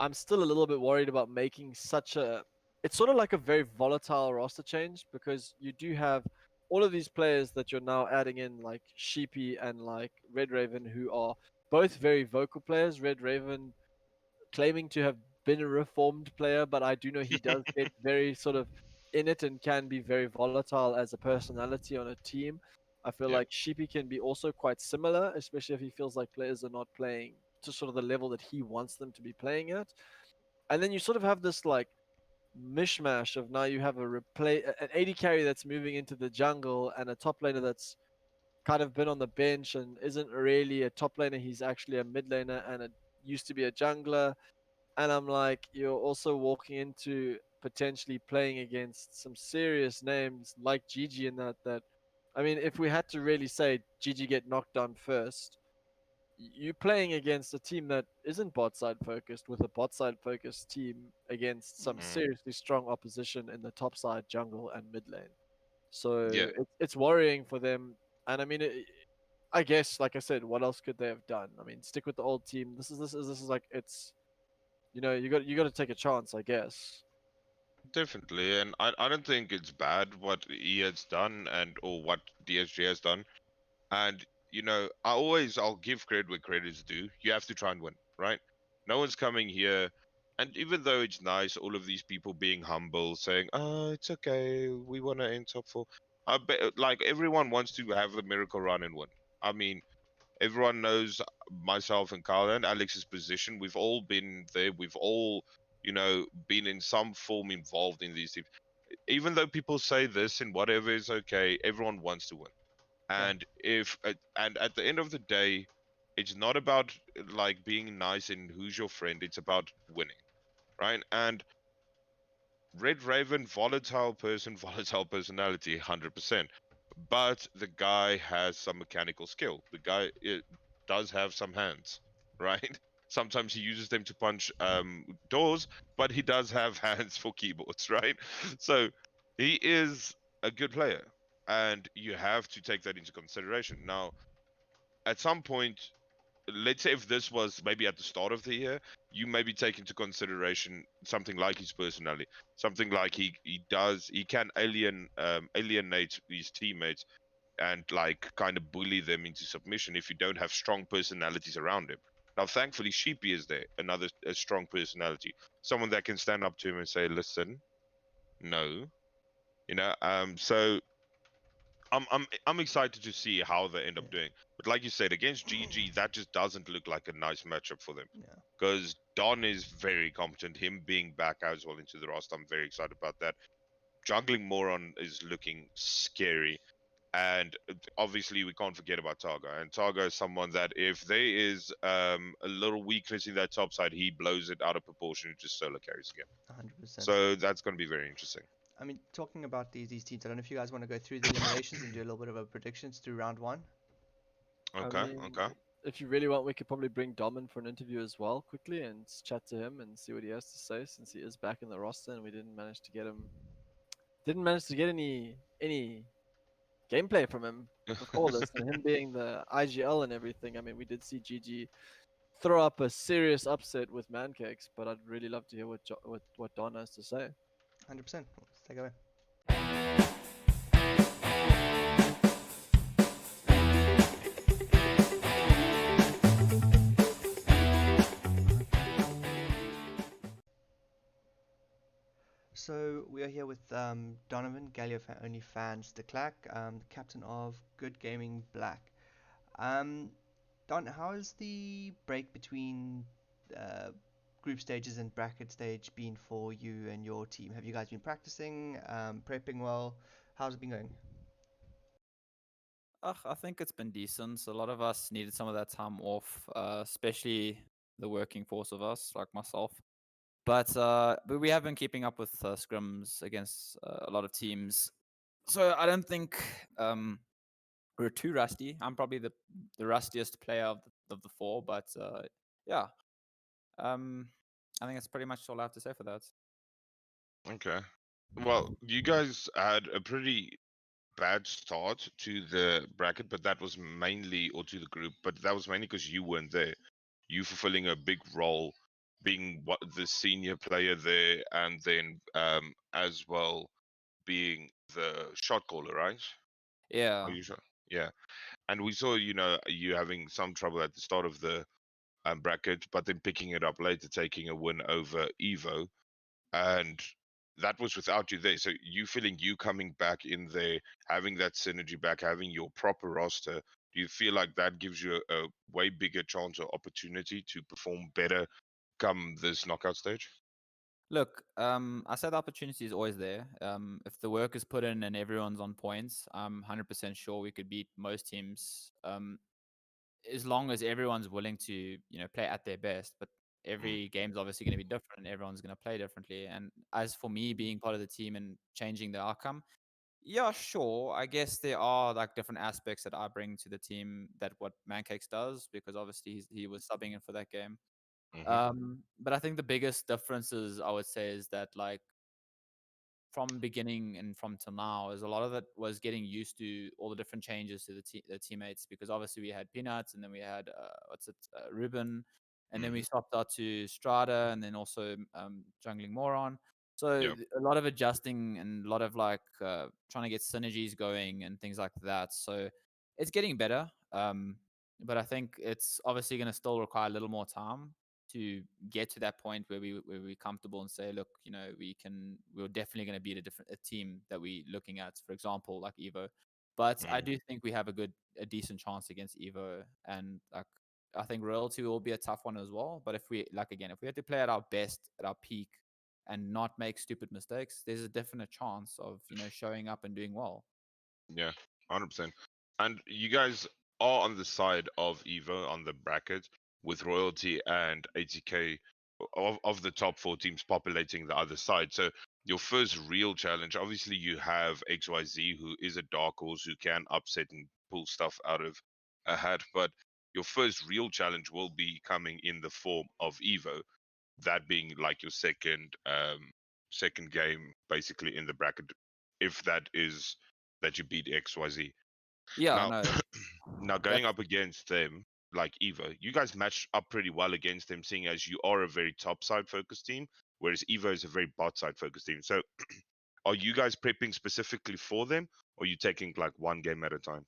I'm still a little bit worried about making such a. It's sort of like a very volatile roster change because you do have all of these players that you're now adding in, like Sheepy and like Red Raven, who are both very vocal players. Red Raven claiming to have been a reformed player, but I do know he does get very sort of in it and can be very volatile as a personality on a team. I feel Yeah. like Sheepy can be also quite similar, especially if he feels like players are not playing to sort of the level that he wants them to be playing at. And then you sort of have this like mishmash of now you have an AD carry that's moving into the jungle and a top laner that's kind of been on the bench and isn't really a top laner. He's actually a mid laner and it used to be a jungler. And I'm like, you're also walking into potentially playing against some serious names like Gigi in that. I mean, if we had to really say Gigi get knocked down first, you playing against a team that isn't bot side focused with a bot side focused team against some Mm. seriously strong opposition in the top side jungle and mid lane. So Yeah. it's worrying for them. And I mean, I guess, like I said, what else could they have done? I mean, stick with the old team. This is like it's you got to take a chance, I guess. Definitely, and I don't think it's bad what he has done and or what DSG has done. And I'll give credit where credit is due. You have to try and win, right? No one's coming here, and even though it's nice, all of these people being humble, saying, "Oh, it's okay, we want to end top 4." I bet, like everyone wants to have a miracle run and win. I mean, everyone knows myself and Carl and Alex's position. We've all been there. We've all, been in some form involved in these teams. Even though people say this and whatever is okay, everyone wants to win. yeah, And if and at the end of the day, it's not about like being nice and who's your friend. It's about winning, right? And Red Raven, volatile person, volatile personality, 100%. But the guy has some mechanical skill. The guy does have some hands, right? Sometimes he uses them to punch doors, but he does have hands for keyboards, right? So he is a good player, and you have to take that into consideration. Now, at some point, let's say if this was maybe at the start of the year, you maybe take into consideration something like his personality, something like he can alienate his teammates and like kind of bully them into submission if you don't have strong personalities around him. Now, thankfully, Sheepy is there, another a strong personality, someone that can stand up to him and say, "Listen, no," you know. So I'm excited to see how they end Yeah. up doing. But like you said, against GG, that just doesn't look like a nice matchup for them. Yeah. Because Don is very competent. Him being back as well into the roster, I'm very excited about that. Juggling Moron is looking scary. And obviously, we can't forget about Targa. And Targa is someone that if there is a little weakness in that top side, he blows it out of proportion and just solo carries again. 100%. So that's going to be very interesting. I mean, talking about these teams, I don't know if you guys want to go through the eliminations and do a little bit of a predictions through round one. I Okay, mean, okay. if you really want, we could probably bring Dom in for an interview as well quickly and chat to him and see what he has to say since he is back in the roster and we didn't manage to get any gameplay from him before this, and him being the IGL and everything. I mean, we did see GG throw up a serious upset with Mancakes, but I'd really love to hear what Don has to say. 100%. Let's take it away. So we are here with Donovan, Galio only fans, de Klerk, the captain of Good Gaming Black. Don, how has the break between uh, group stages and bracket stage been for you and your team? Have you guys been practicing, prepping well? How's it been going? I think it's been decent. A lot of us needed some of that time off, especially the working force of us, like myself. But we have been keeping up with scrims against a lot of teams, so I don't think we're too rusty. I'm probably the rustiest player of the four, but yeah, um, I think that's pretty much all I have to say for that. Okay. Well, you guys had a pretty bad start to the bracket, but that was mainly, or to the group, but that was mainly because you weren't there. You fulfilling a big role, being what the senior player there, and then as well being the shot caller, right? Are Yeah, you sure? Yeah. And we saw, you having some trouble at the start of the bracket, but then picking it up later, taking a win over Evo, and that was without you there. So you feeling you coming back in there, having that synergy back, having your proper roster, do you feel like that gives you a way bigger chance or opportunity to perform better come this knockout stage? look, I said the opportunity is always there. If the work is put in and everyone's on points, I'm 100% sure we could beat most teams. As long as everyone's willing to play at their best. But Mm, every game's obviously going to be different and everyone's going to play differently. And as for me being part of the team and changing the outcome, yeah, sure, I guess there are like different aspects that I bring to the team that what Mancakes does, because obviously he was subbing in for that game. mm-hmm, But I think the biggest differences I would say is that, like, from beginning and from till now, is a lot of it was getting used to all the different changes to the teammates, because obviously we had Peanuts, and then we had Ruben, and then we mm-hmm. swapped out to Strata, and then also Jungling Moron. So Yeah, a lot of adjusting and a lot of like trying to get synergies going and things like that. So it's getting better, but I think it's obviously going to still require a little more time to get to that point where we're comfortable and say, look, we're definitely going to beat a team that we're looking at, for example, like Evo. But I mm, do think we have a decent chance against Evo, and like I think Royalty will be a tough one as well. But if we if we had to play at our best, at our peak, and not make stupid mistakes, there's a definite chance of showing up and doing well. yeah, 100%. And you guys are on the side of Evo on the bracket with Royalty and ATK of the top four teams populating the other side. So your first real challenge, obviously, you have XYZ, who is a dark horse who can upset and pull stuff out of a hat. But your first real challenge will be coming in the form of Evo, that being like your second game basically in the bracket, if that is that you beat XYZ. Yeah, Now, no, now going that's up against them, like Evo, you guys match up pretty well against them, seeing as you are a very top side focused team, whereas Evo is a very bot side focused team. So, are you guys prepping specifically for them, or are you taking like one game at a time?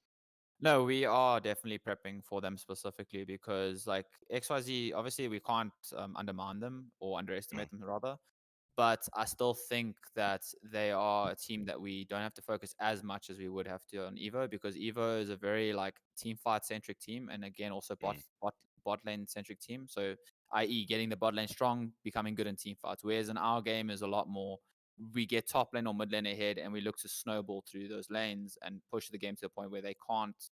no, we are definitely prepping for them specifically because like XYZ, obviously we can't undermine them or underestimate them rather. But I still think that they are a team that we don't have to focus as much as we would have to on Evo because Evo is a very like team fight centric team and again also bot lane centric team. So i.e. getting the bot lane strong, becoming good in team fights. Whereas in our game is a lot more we get top lane or mid lane ahead and we look to snowball through those lanes and push the game to a point where they can't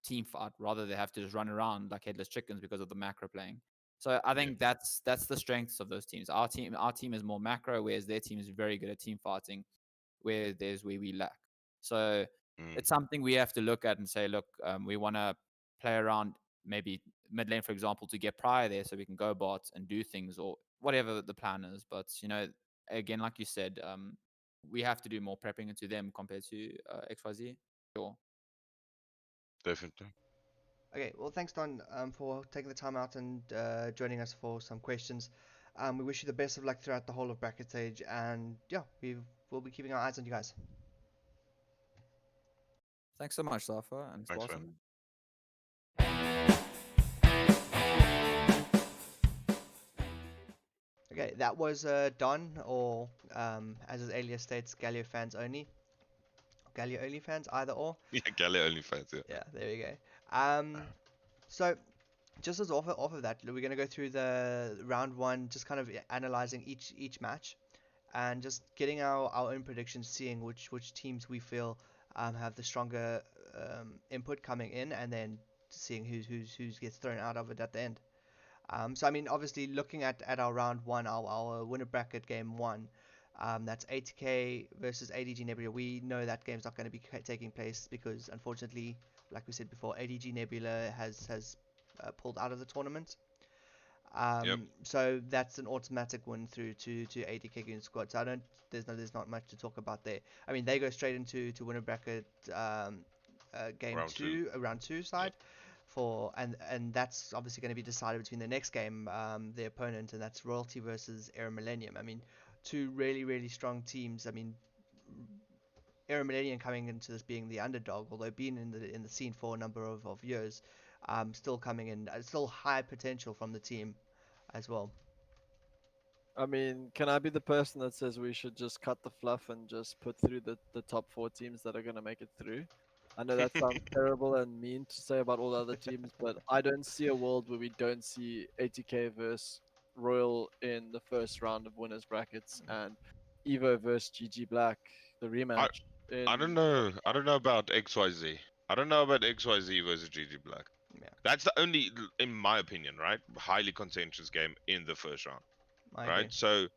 team fight. Rather they have to just run around like headless chickens because of the macro playing. So I Yeah. think that's the strengths of those teams. Our team is more macro, whereas their team is very good at team fighting, where there's where we lack. So Mm, it's something we have to look at and say, look, we want to play around maybe mid lane, for example, to get prior there, so we can go bots and do things or whatever the plan is. But again, like you said, we have to do more prepping into them compared to XYZ. Sure. definitely. Okay, well, thanks, Don, for taking the time out and joining us for some questions. We wish you the best of luck throughout the whole of bracket stage, and yeah, we'll be keeping our eyes on you guys. Thanks so much, Safa and Thanks, man. Spartan. Okay, that was Don, or as his alias states, Galio fans only. Galio only fans, either or. Yeah, Gala only fans. Yeah. Yeah, there we go. So just as off of that, we're gonna go through the round one, just kind of analyzing each match, and just getting our own predictions, seeing which teams we feel have the stronger input coming in, and then seeing who gets thrown out of it at the end. So I mean, obviously, looking at our round one, our winner bracket game one, that's 80k versus ADG Nebula. We know that game's not going to be taking place because, unfortunately, like we said before, ADG Nebula has pulled out of the tournament. Yep. So that's an automatic win through to 80k Goon Squad. So I don't there's not much to talk about there. I mean, they go straight into winner bracket game Round two. two, round two Yep. side for and that's obviously going to be decided between the next game, the opponent, and that's Royalty versus Era Millennium. I mean, two really strong teams. I mean, Era Millennium coming into this being the underdog, although being in the scene for a number of years, still coming in, still high potential from the team as well. I mean, can I be the person that says we should just cut the fluff and just put through the top four teams that are going to make it through? I know that sounds terrible and mean to say about all the other teams, but I don't see a world where we don't see 80k versus Royal in the first round of winners brackets and Evo versus GG Black, the I rematch I don't in the know. first I round. don't know about XYZ. I don't know about XYZ versus GG Black. Yeah, That's the only, in my opinion, right, highly contentious game in the first round, I right? agree. So,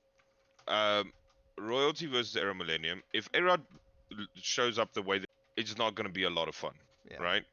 um, Royalty versus Era Millennium. If Era shows up the way that, it's not going to be a lot of fun, Yeah, right?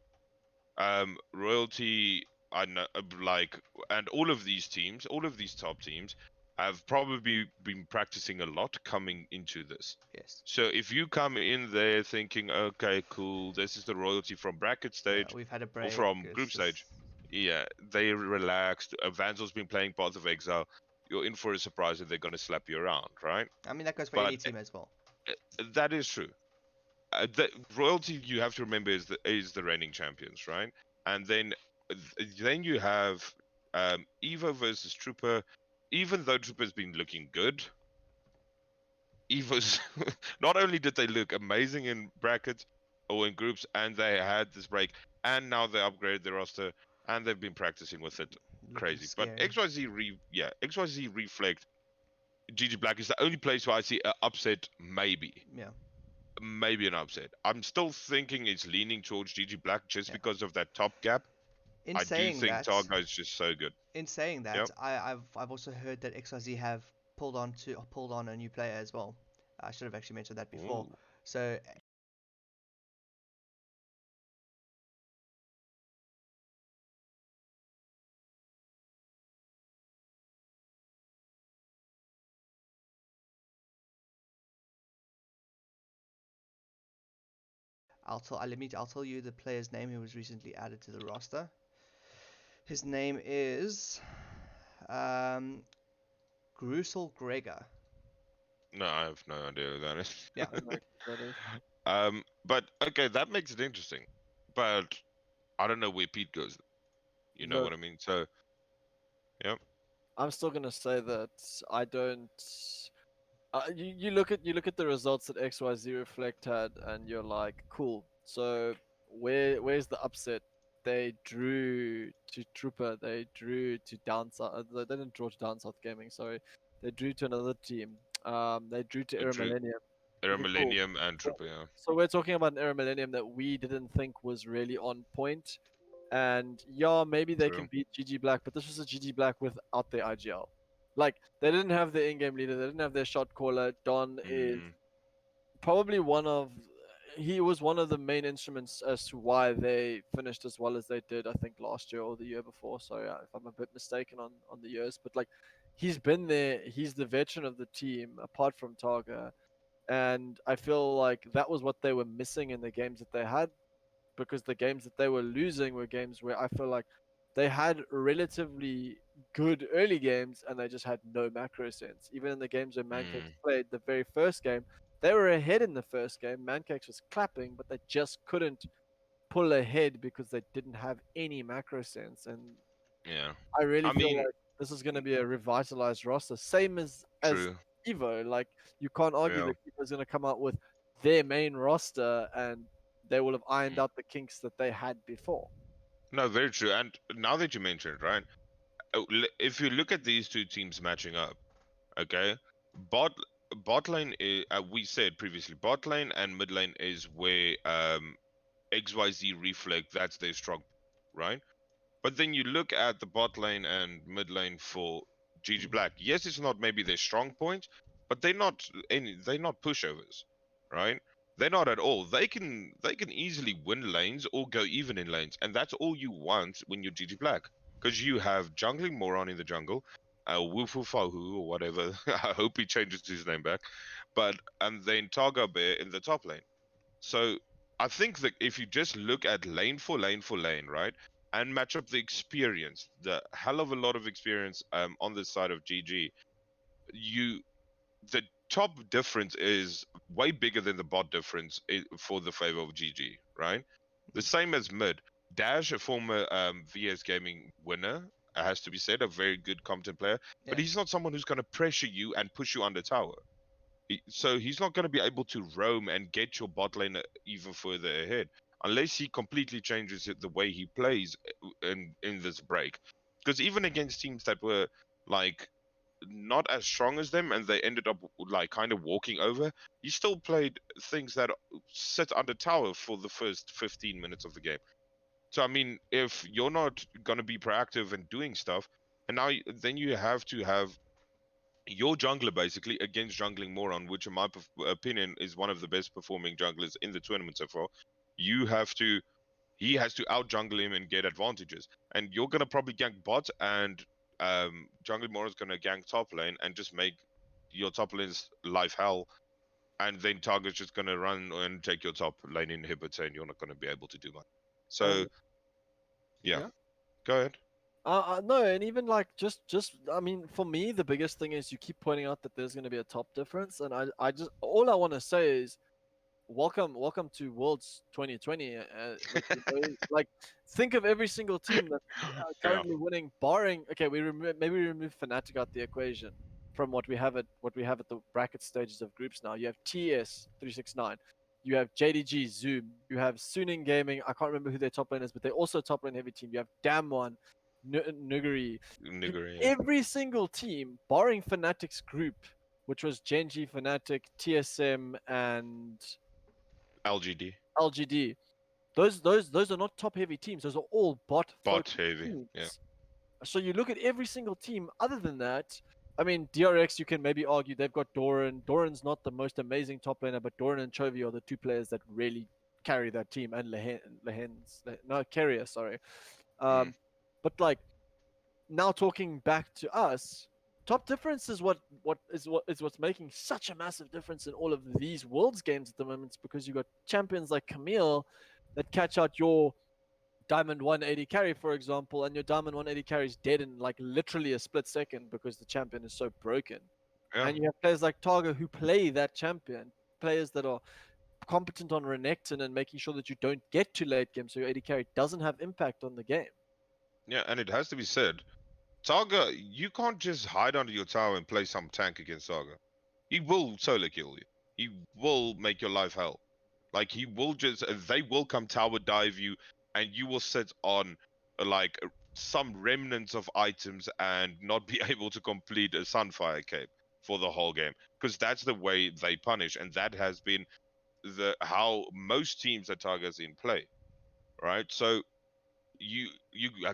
Royalty, I know, like, and all of these teams, all of these top teams, have probably been practicing a lot coming into this. yes. So if you come in there thinking, okay, cool, this is the Royalty from bracket Yeah, stage we've had a or break. from It's group just, stage, yeah, they relaxed. Vanzel's been playing Path of Exile. You're in for a surprise that they're going to slap you around, right? I mean, that goes for But any team as well. that is true. The Royalty, you have to remember, is the reigning champions, right? And then you have Evo versus Trooper. Even though Trooper's been looking good, Evo's not only did they look amazing in brackets or in groups, and they had this break, and now they upgraded their roster, and they've been practicing with it Looking crazy. But scary. XYZ Reflect, GG Black is the only place where I see an upset, Yeah, maybe an upset. I'm still thinking it's leaning towards GG Black just yeah. because of that top gap. In I do saying think that, Targa is just so good. Yep. I've also heard that XYZ have pulled on a new player as well. I should have actually mentioned that before. Ooh. So I'll tell you the player's name who was recently added to the roster. His name is um, Grusel Gregor. No, I have no idea who that is. Yeah. Like, that is. But okay, that makes it interesting. But I don't know where Pete goes. You know Look, what I mean? So, yep. I'm still gonna say that I don't. You look at the results that XYZ Reflect had, and you're like, cool. So where's the upset? They drew to Trooper. They drew to Down South. They didn't draw to Down South Gaming. Sorry, they drew to another team. They drew to Era Drew Millennium. Era Okay, cool. Millennium and So, Trooper, yeah. so we're talking about an Era Millennium that we didn't think was really on point. And yeah, maybe they True. can beat GG Black, but this was a GG Black without their IGL. Like they didn't have their in-game leader, they didn't have their shot caller. Don is Mm, probably he was one of the main instruments as to why they finished as well as they did. I think last year or the year before. So yeah, if I'm a bit mistaken on the years, but like he's been there. He's the veteran of the team, apart from Targa, and I feel like that was what they were missing in the games that they had, because the games that they were losing were games where I feel like they had relatively good early games and they just had no macro sense. Even in the games where Mancakes mm, played the very first game, they were ahead in the first game. Mancakes was clapping, but they just couldn't pull ahead because they didn't have any macro sense. And yeah. I really I feel mean, like this is going to be a revitalized roster, same as true. Evo. Like you can't argue Yeah. that Evo's going to come out with their main roster and they will have ironed Mm. out the kinks that they had before. No, very true. And now that you mention it, right? If you look at these two teams matching up, okay, bot bot lane is, we said previously, bot lane and mid lane is where XYZ Reflect, that's their strong, right? But then you look at the bot lane and mid lane for GG Black. Yes, it's not maybe their strong point, but they're not pushovers, right? They're not at all. They can easily win lanes or go even in lanes, and that's all you want when you're GG Black, because you have jungling moron in the jungle, Wufu Fahu or whatever. I hope he changes his name back, but and then Targa Bear in the top lane. So I think that if you just look at lane for lane, right, and match up the experience, the hell of a lot of experience on this side of GG, you the top difference is way bigger than the bot difference for the favor of GG, right? The same as mid. Dash, a former VS Gaming winner, has to be said, a very good competent player, but Yeah. he's not someone who's going to pressure you and push you under tower. So he's not going to be able to roam and get your bot lane even further ahead unless he completely changes the way he plays in this break. Because even against teams that were like not as strong as them and they ended up like kind of walking over, he still played things that sit under tower for the first 15 minutes of the game. So I mean, if you're not going to be proactive and doing stuff, and now then you have to have your jungler basically against jungling moron, which in my opinion is one of the best performing junglers in the tournament so far. You have to He has to out jungle him and get advantages, and you're gonna probably gank bot, and jungling moron's gonna gank top lane and just make your top lane's life hell, and then target's just gonna run and take your top lane inhibitor and you're not gonna be able to do much. So And yeah, yeah. go ahead. No, and even like I mean, for me, the biggest thing is you keep pointing out that there's going to be a top difference, and I just all I want to say is welcome to Worlds 2020. Like, like think of every single team that's Yeah, currently winning, barring okay, maybe we remove Fnatic out the equation from what we have at the bracket stages of groups now. You have TS 369, you have JDG Zoom, you have Suning Gaming. I can't remember who their top lane is, but they're also top lane heavy team. You have Damwon, Nuguri. nigger, yeah. Every single team, barring Fnatic's group, which was Genji, Fnatic, TSM, and LGD, LGD. Those are not top heavy teams. Those are all bot bot focused heavy, teams. yeah. So you look at every single team. Other than that, I mean, DRX, you can maybe argue they've got Doran. Doran's not the most amazing top laner, but Doran and Chovy are the two players that really carry that team. And no, Carrier, sorry. Mm. But like now talking back to us, top difference is what's making such a massive difference in all of these worlds games at the moment. It's because you got champions like Camille that catch out your Diamond 180 carry, for example, and your Diamond 180 carry is dead in like literally a split second because the champion is so broken. Yeah. And you have players like Targa who play that champion, players that are competent on Renekton and making sure that you don't get to late game so your AD carry doesn't have impact on the game. Yeah, and it has to be said, Targa, you can't just hide under your tower and play some tank against Targa. He will solo kill you. He will make your life hell. Like he will just, they will come tower dive you, and you will sit on some remnants of items and not be able to complete a Sunfire cape for the whole game, because that's the way they punish, and that has been how most teams that Targa's in play, right? So you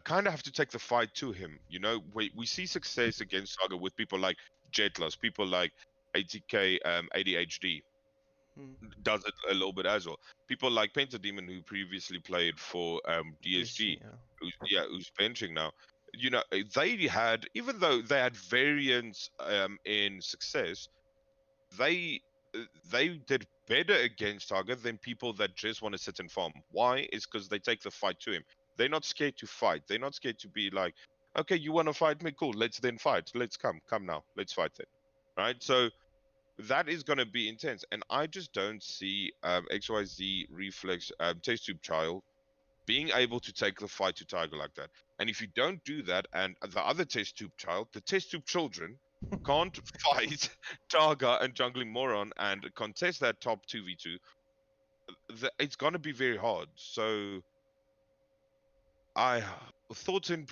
kind of have to take the fight to him. You know, we see success against Saga with people like Jetlos, people like ATK, ADHD Hmm. does it a little bit as well. People like Pentademon, who previously played for DSG, Yeah. who's benching now. You know, they had, even though they had variance in success, they they did better against Target than people that just want to sit and farm. Why? Is because they take the fight to him. They're not scared to fight. They're not scared to be like, okay, you want to fight me? Cool, let's then fight. Let's come now. Let's fight then. Right? So that is going to be intense. And I just don't see XYZ Reflex, Test Tube Child being able to take the fight to Tiger like that. And if you don't do that, and the other Test Tube Child, the Test Tube Children, can't fight Targa and Jungling Moron and contest that top 2v2, it's going to be very hard. So I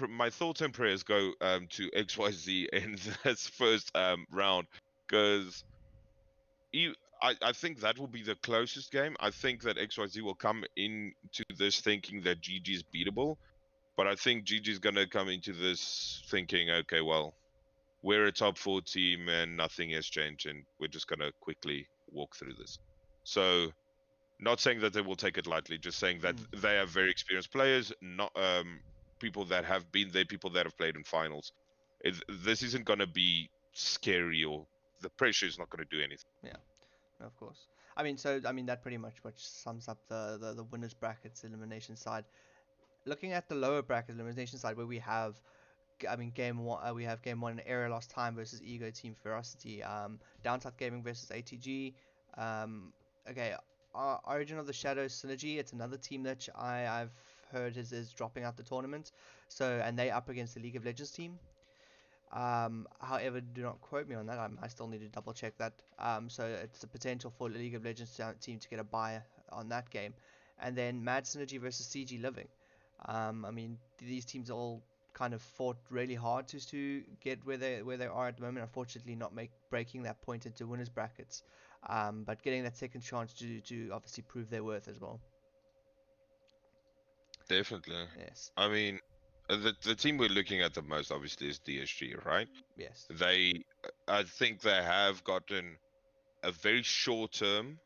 my thoughts and prayers go to XYZ in this first round, because I think that will be the closest game. I think that XYZ will come into this thinking that GG is beatable, but I think GG is going to come into this thinking, okay, well, we're a top 4 team and nothing has changed, and we're just going to quickly walk through this. So, not saying that they will take it lightly, just saying that they are very experienced players, not people that have been there, people that have played in finals. This isn't going to be scary, or the pressure is not going to do anything. Yeah. Of course. I mean, that pretty much sums up the winners brackets elimination side. Looking at the lower bracket elimination side, where we have, I mean, game one, we have game one, Area Lost Time versus Ego Team Ferocity, Down South Gaming versus ATG. Okay, Origin of the Shadows Synergy. It's another team that I've heard is dropping out the tournament. So, and they up against the League of Legends team. However, do not quote me on that. I still need to double check that. So it's a potential for League of Legends team to get a buy on that game, and then Mad Synergy versus CG Living. I mean, these teams all kind of fought really hard to get where they are at the moment. Unfortunately, not breaking that point into winners brackets, but getting that second chance to obviously prove their worth as well. Definitely. Yes. I mean, the team we're looking at the most obviously is DSG, right? Yes. I think they have gotten a very short term,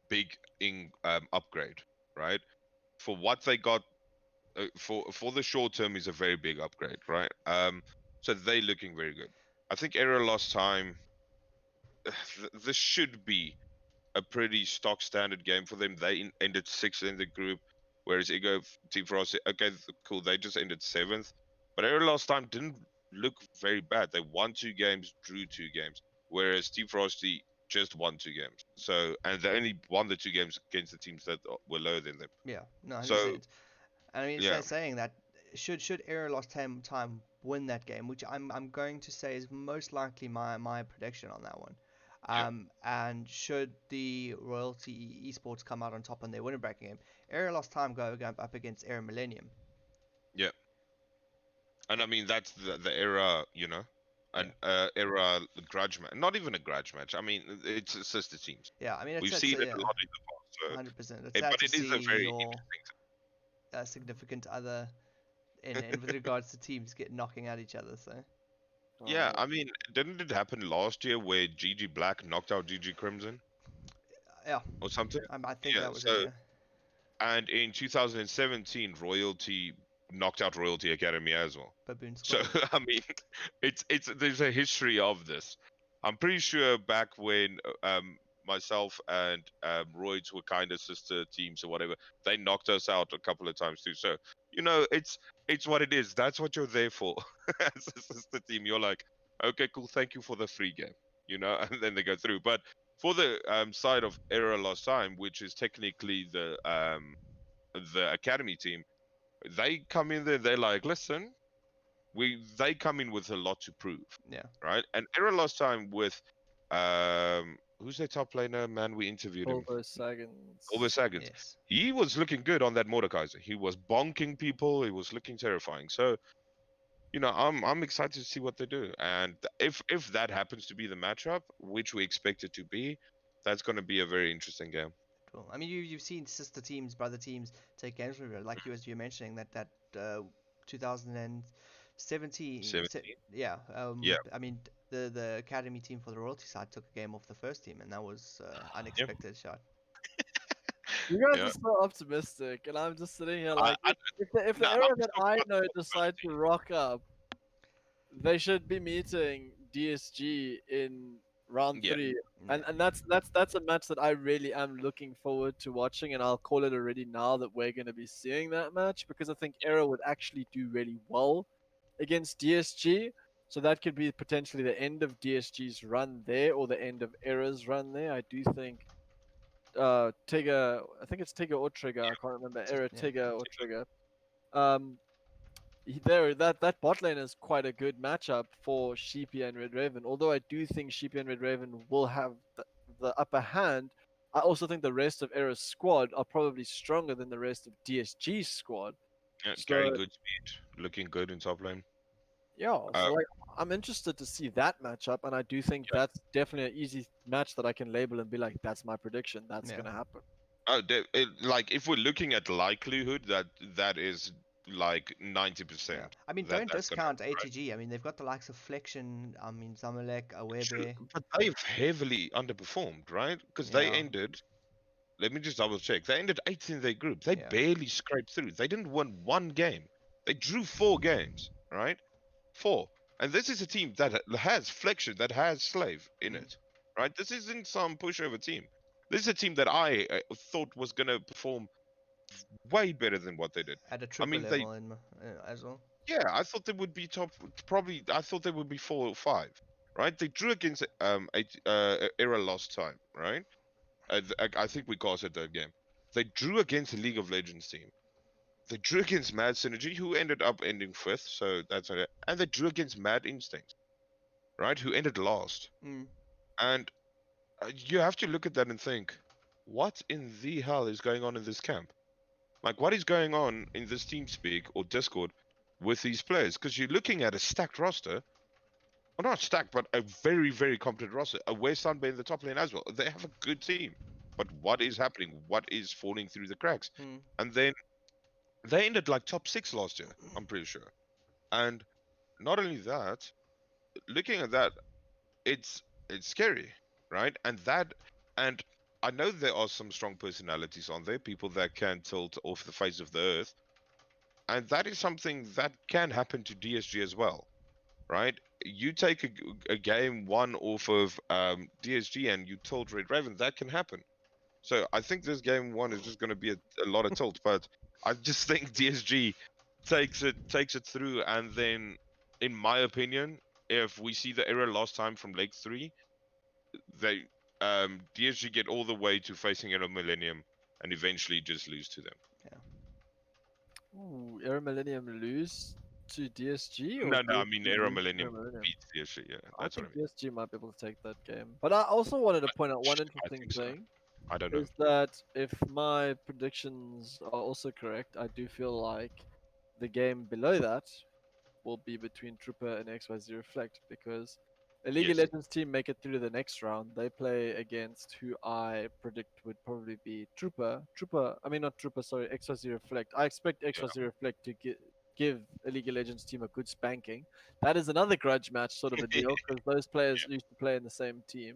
big upgrade, right? For what they got, for the short term is a very big upgrade, right? So they're looking very good. I think Era Lost Time, this should be a pretty stock standard game for them. They ended 6th in the group, whereas Team Frost, okay, cool, they just ended 7th. But Era Last Time didn't look very bad. They won 2 games, drew 2 games, whereas Team Frosty just won 2 games. So, and they only won the 2 games against the teams that were lower than them. Yeah. No, 100%. So, I mean, yeah, saying that, should Era Lost Time win that game, which I'm going to say is most likely my prediction on that one. yeah, And should the Royalty Esports come out on top on their winner bracket game, Era Lost Time go up against Era Millennium. yeah. And I mean, that's the era, you know, an Yeah. era grudge match. Not even a grudge match. I mean, it's sister teams. Yeah. I mean, We've it's seen it yeah, a lot in the past. So, 100%. It's sad but to it is a see very your interesting. significant other in with regards to teams knocking at each other. So Yeah, Oh, I mean, didn't it happen last year where GG Black knocked out GG Crimson yeah, or something? I think Yeah, that was it. so, Yeah. and in 2017, Royalty knocked out Royalty Academy as well. Baboon So Squad. I mean, it's there's a history of this. I'm pretty sure back when myself and Roids were kind of sister teams or whatever, they knocked us out a couple of times too. So it's what it is. That's what you're there for as a sister team. You're like, okay, cool, thank you for the free game, and then they go through. But for the side of Era Lost Time, which is technically the academy team, they come in there. They're like, listen, they come in with a lot to prove, Yeah. right? And Era Lost Time with who's their top laner? Man, we interviewed him. Over Saggins. Over Saggins. Yes. He was looking good on that Mordekaiser. He was bonking people. He was looking terrifying. So, I'm excited to see what they do. And if that happens to be the matchup, which we expect it to be, that's going to be a very interesting game. Cool. I mean, you've seen sister teams, brother teams take games from it, like you were mentioning that 2017. 17? Yeah. Yeah. I mean, the academy team for the royalty side took a game off the first team, and that was unexpected shot. You guys Yeah. are so optimistic, and I'm just sitting here I- like, I- if the no, area I'm that still I not know optimistic. decide to rock up, they should be meeting DSG in round Yeah. 3, Yeah. and that's a match that I really am looking forward to watching, and I'll call it already now that we're going to be seeing that match because I think Era would actually do really well against DSG. So that could be potentially the end of DSG's run there, or the end of Era's run there. I do think Tigger, I think it's Tigger or Trigger, I can't remember. Era Yeah. Tigger or Trigger. That bot lane is quite a good matchup for Sheepy and Red Raven. Although I do think Sheepy and Red Raven will have the upper hand, I also think the rest of Era's squad are probably stronger than the rest of DSG's squad. Yeah, So- carrying good speed, looking good in top lane. Yeah, so Uh, like I'm interested to see that matchup, and I do think that's definitely an easy match that I can label and be like, that's my prediction. That's Yeah. gonna happen. Like if we're looking at likelihood, that is like 90%. Yeah. I mean, that don't that's gonna discount happen, right? ATG. I mean, they've got the likes of Flexion. I mean, Zamalek, True, Awebe. but they've heavily underperformed, right? Because they Yeah. ended. Let me just double check. They ended 8th in their group. They Yeah. barely scraped through. They didn't win one game. They drew 4 games, right? 4. And this is a team that has Flexion, that has Slave in Mm. it, right? This isn't some pushover team. This is a team that I thought was gonna perform way better than what they did. At a triple mean, they- level as well. Yeah, I thought they would be top. Probably, I thought they would be 4 or 5. Right? They drew against Era Lost Time. Right? I think we caused it that game. They drew against the League of Legends team. They drew against Mad Synergy, who ended up ending 5th. So that's okay. And they drew against Mad Instinct, right? Who ended last. Mm. And you have to look at that and think, what in the hell is going on in this camp? Like, what is going on in this TeamSpeak or Discord with these players? Because you're looking at a stacked roster. Well, not stacked, but a very, very competent roster. Aware Sunbay in the top lane as well. They have a good team. But what is happening? What is falling through the cracks? Mm. And then they ended like top 6 last year, I'm pretty sure. And not only that, looking at that, it's scary, right? And I know there are some strong personalities on there, people that can tilt off the face of the earth, and that is something that can happen to DSG as well, right? You take a game one off of DSG and you tilt Red Raven, that can happen. So I think this game one is just going to be a lot of tilt, but I just think DSG takes it through, and then, in my opinion, if we see the error last time from Lake 3, they DSG get all the way to facing Era Millennium and eventually just lose to them. Ooh, Era Millennium lose to DSG? Or No, I DSG mean lose Era to Millennium Millennium? beats DSG. Yeah, I that's what think I mean. DSG might be able to take that game. But I also wanted to point out one I interesting think so. thing. I don't know. Is that if my predictions are also correct, I do feel like the game below that will be between Trooper and XYZ Reflect, because a League of Yes. Legends team make it through to the next round. They play against who I predict would probably be Trooper. I mean, not Trooper, sorry, XYZ Reflect. I expect XYZ Reflect to give a League of Legends team a good spanking. That is another grudge match sort of a deal, because those players used to play in the same team.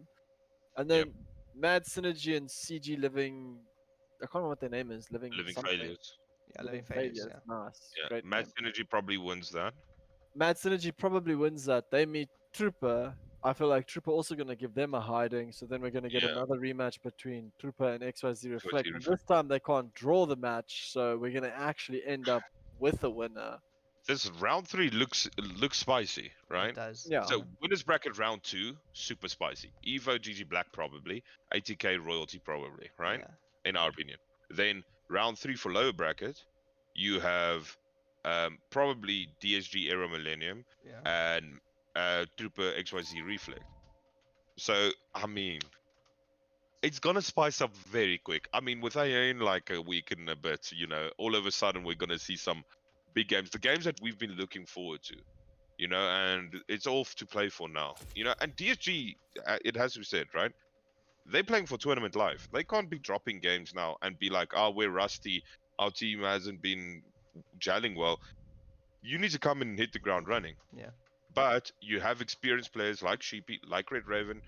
And then Mad Synergy and CG Living, I can't remember what their name is. Living Living something. failures. Yeah, loading Loading failures. failures. Yeah. Nice. Yeah, Great Mad name. Synergy probably wins that. Mad Synergy probably wins that. They meet Trooper. I feel like Trooper also going to give them a hiding. So then we're going to get Yeah, another rematch between Trooper and XYZ Reflect. XYZ And Reflect. this time they can't draw the match. So we're going to actually end up with a winner. This round 3 looks spicy, It right? does. Yeah. So winners bracket round 2, super spicy. Evo, GG Black probably, ATK Royalty probably, right? Yeah. In our opinion. Then round 3 for lower bracket, you have probably DSG Aero Millennium Yeah. and Trooper XYZ Reflect. So I mean, it's gonna spice up very quick. I mean, with AA in like a week and a bit, all of a sudden we're gonna see some big games, the games that we've been looking forward to, and it's all to play for now, And DSG, it has to be said, right? They're playing for tournament life. They can't be dropping games now and be like, "Oh, we're rusty. Our team hasn't been gelling well." You need to come in and hit the ground running. Yeah. But you have experienced players like Sheepy, like Red Raven,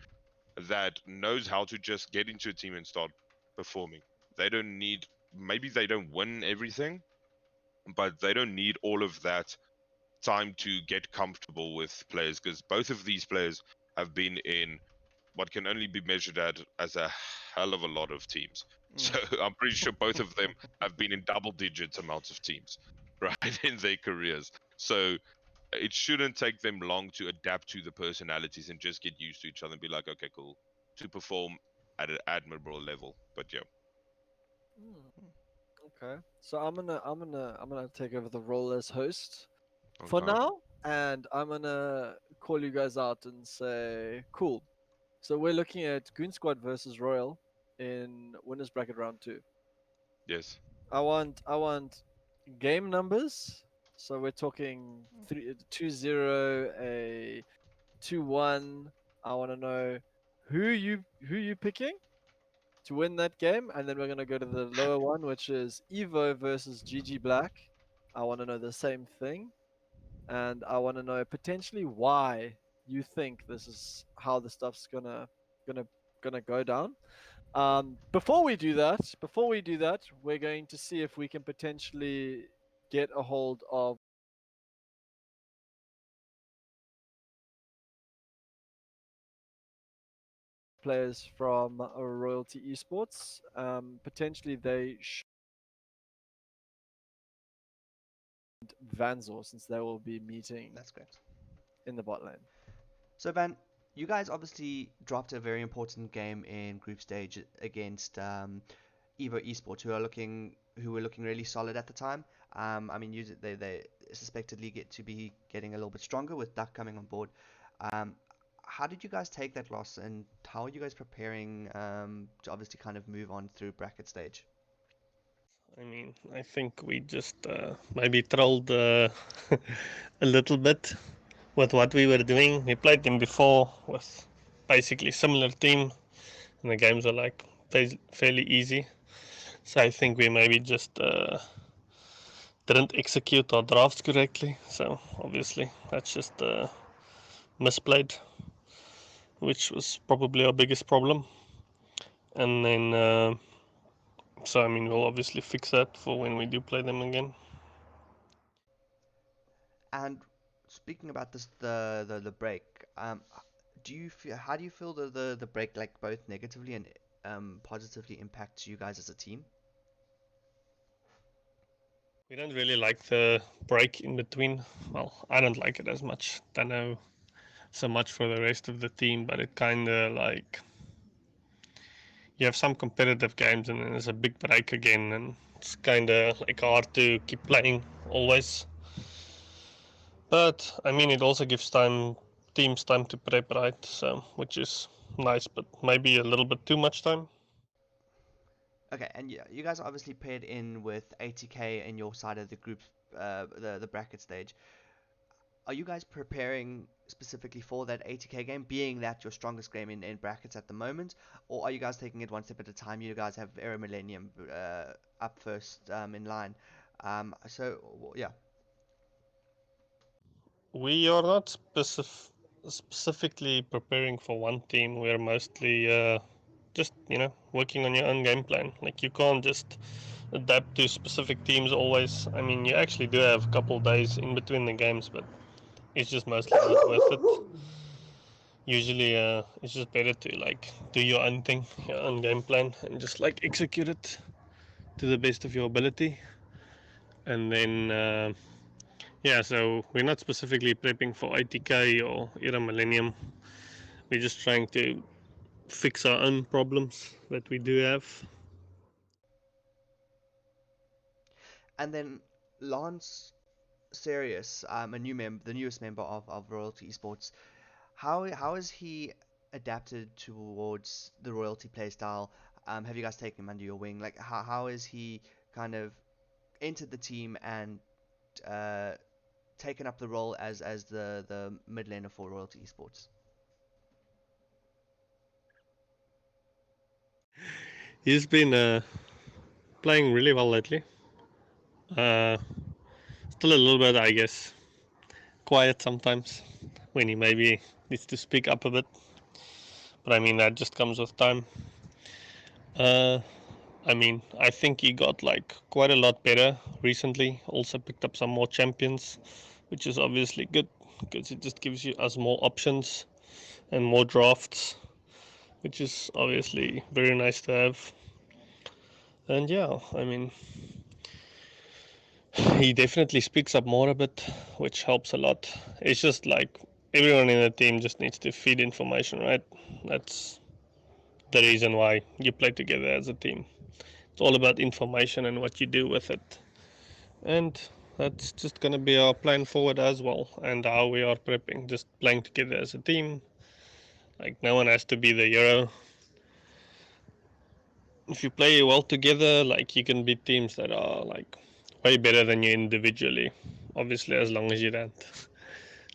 that knows how to just get into a team and start performing. They don't need, maybe they don't win everything, but they don't need all of that time to get comfortable with players, because both of these players have been in what can only be measured at as a hell of a lot of teams. So I'm pretty sure both of them have been in double digits amounts of teams, right, in their careers. So it shouldn't take them long to adapt to the personalities and just get used to each other and be like, okay, cool, to perform at an admirable level. But yeah, Okay. So I'm gonna take over the role as host for okay. now, and I'm gonna call you guys out and say, cool. So we're looking at Goon Squad versus Royal in winners bracket round 2. Yes. I want game numbers. So we're talking 2-0, a 2-1. I want to know who you picking to win that game, and then we're gonna go to the lower one, which is Evo versus GG Black. I want to know the same thing, and I want to know potentially why you think this is how the stuff's gonna gonna go down. Before we do that, we're going to see if we can potentially get a hold of players from Royalty Esports. Potentially they should Vanzor, since they will be meeting That's correct. in the bot lane. So Van, you guys obviously dropped a very important game in group stage against Evo Esports, who were looking really solid at the time. I mean, they suspectedly get to be getting a little bit stronger with Duck coming on board. Um, how did you guys take that loss, and how are you guys preparing to obviously kind of move on through bracket stage? I mean, I think we just maybe trolled a little bit with what we were doing. We played them before with basically similar team, and the games are like fairly easy. So I think we maybe just didn't execute our drafts correctly. So obviously that's just misplayed, which was probably our biggest problem. And then, so I mean, we'll obviously fix that for when we do play them again. And speaking about this, the break, how do you feel the break like both negatively and positively impacts you guys as a team? We don't really like the break in between. Well, I don't like it as much. Don't know so much for the rest of the team, but it kind of like you have some competitive games and then there's a big break again, and it's kind of like hard to keep playing always. But I mean, it also gives teams time to prep, right? So which is nice, but maybe a little bit too much time. Okay, and yeah, you guys obviously paired in with ATK in your side of the group, the bracket stage. Are you guys preparing specifically for that ATK game, being that your strongest game in brackets at the moment, or are you guys taking it one step at a time? You guys have Era Millennium up first in line. Yeah, We are not specifically preparing for one team. We're mostly just working on your own game plan. Like you can't just adapt to specific teams always. I mean, you actually do have a couple days in between the games, but it's just mostly not worth it. Usually, it's just better to like do your own thing, your own game plan, and just like execute it to the best of your ability. And then, yeah, so we're not specifically prepping for 80k or Era Millennium. We're just trying to fix our own problems that we do have. And then Lance Serious, a new member, the newest member of Royalty Esports. How has he adapted towards the Royalty playstyle? Have you guys taken him under your wing? Like how is he kind of entered the team and uh, taken up the role as the mid laner for Royalty Esports? He's been playing really well lately. Uh, Still a little bit, I guess, quiet sometimes when he maybe needs to speak up a bit. But I mean, that just comes with time. Uh, I mean, I think he got like quite a lot better recently. Also picked up some more champions, which is obviously good because it just gives you us more options and more drafts, which is obviously very nice to have. And yeah, I mean, he definitely speaks up more a bit, which helps a lot. It's just like everyone in the team just needs to feed information, right? That's the reason why you play together as a team. It's all about information and what you do with it. And that's just going to be our plan forward as well, and how we are prepping, just playing together as a team. Like, no one has to be the hero. If you play well together, like, you can beat teams that are like way better than you individually. Obviously, as long as you don't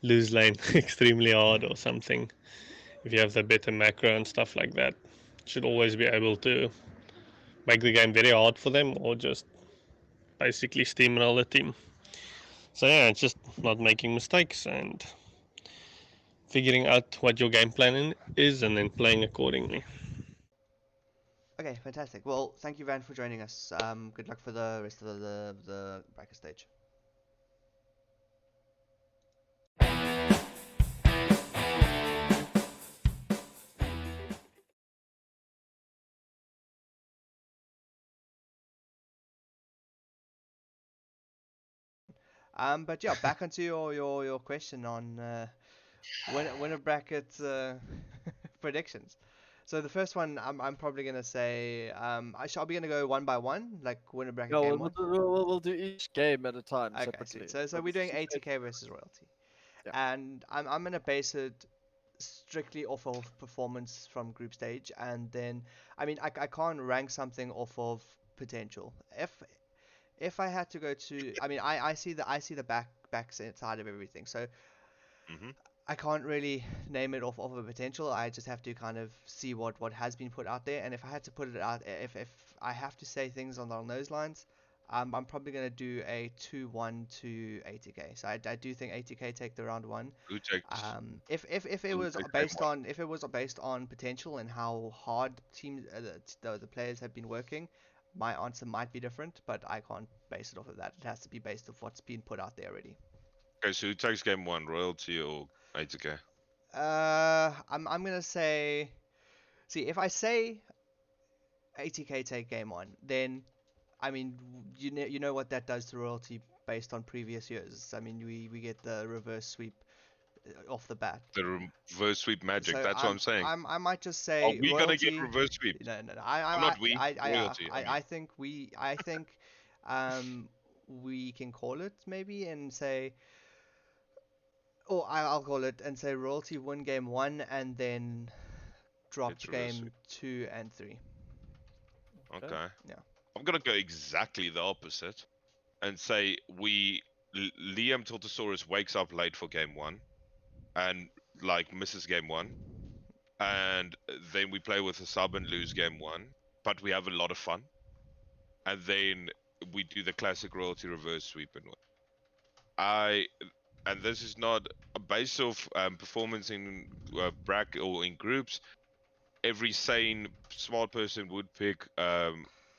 lose lane extremely hard or something. If you have the better macro and stuff like that, should always be able to make the game very hard for them, or just basically steamroll the team. So yeah, it's just not making mistakes and figuring out what your game plan is and then playing accordingly. Okay, fantastic. Well, thank you, Van, for joining us. Good luck for the rest of the bracket stage. But yeah, back onto your question on winner bracket predictions. So the first one, I'm probably gonna say I'll be gonna go one by one, like winner bracket No, game we'll one. do, we'll do each game at a time Okay, separately. sweet. So we're doing 80k versus royalty, Yeah. and I'm gonna base it strictly off of performance from group stage, and then I mean I can't rank something off of potential. If I had to go to, I mean I see the back side of everything. So Hmm. I can't really name it off of a potential. I just have to kind of see what has been put out there. And if I had to put it out, if I have to say things on those lines, I'm probably gonna do a 2-1 to 80k. So I do think 80k take the round one. Who takes If it who was takes game based one? on if it was based on potential and how hard teams the players have been working, my answer might be different. But I can't base it off of that. It has to be based off what's been put out there already. Okay, so who takes game one, royalty or 80k? I'm gonna say. See, if I say 80k take game on, then I mean you know what that does to royalty based on previous years. I mean we get the reverse sweep off the bat. The reverse sweep magic. So That's what I'm saying. I might just Are say we gonna get royalty. reverse sweep? No. I'm not we. Royalty. I mean, I think we can call it maybe and say, or I'll call it and say royalty win game one and then drop it's reverse game sweep. 2 and 3. Okay. Yeah. I'm gonna go exactly the opposite and say Liam Tiltosaurus wakes up late for game one and like misses game one, and then we play with a sub and lose game one, but we have a lot of fun, and then we do the classic royalty reverse sweep and win. I and this is not a base of performance in bracket or in groups. Every sane smart person would pick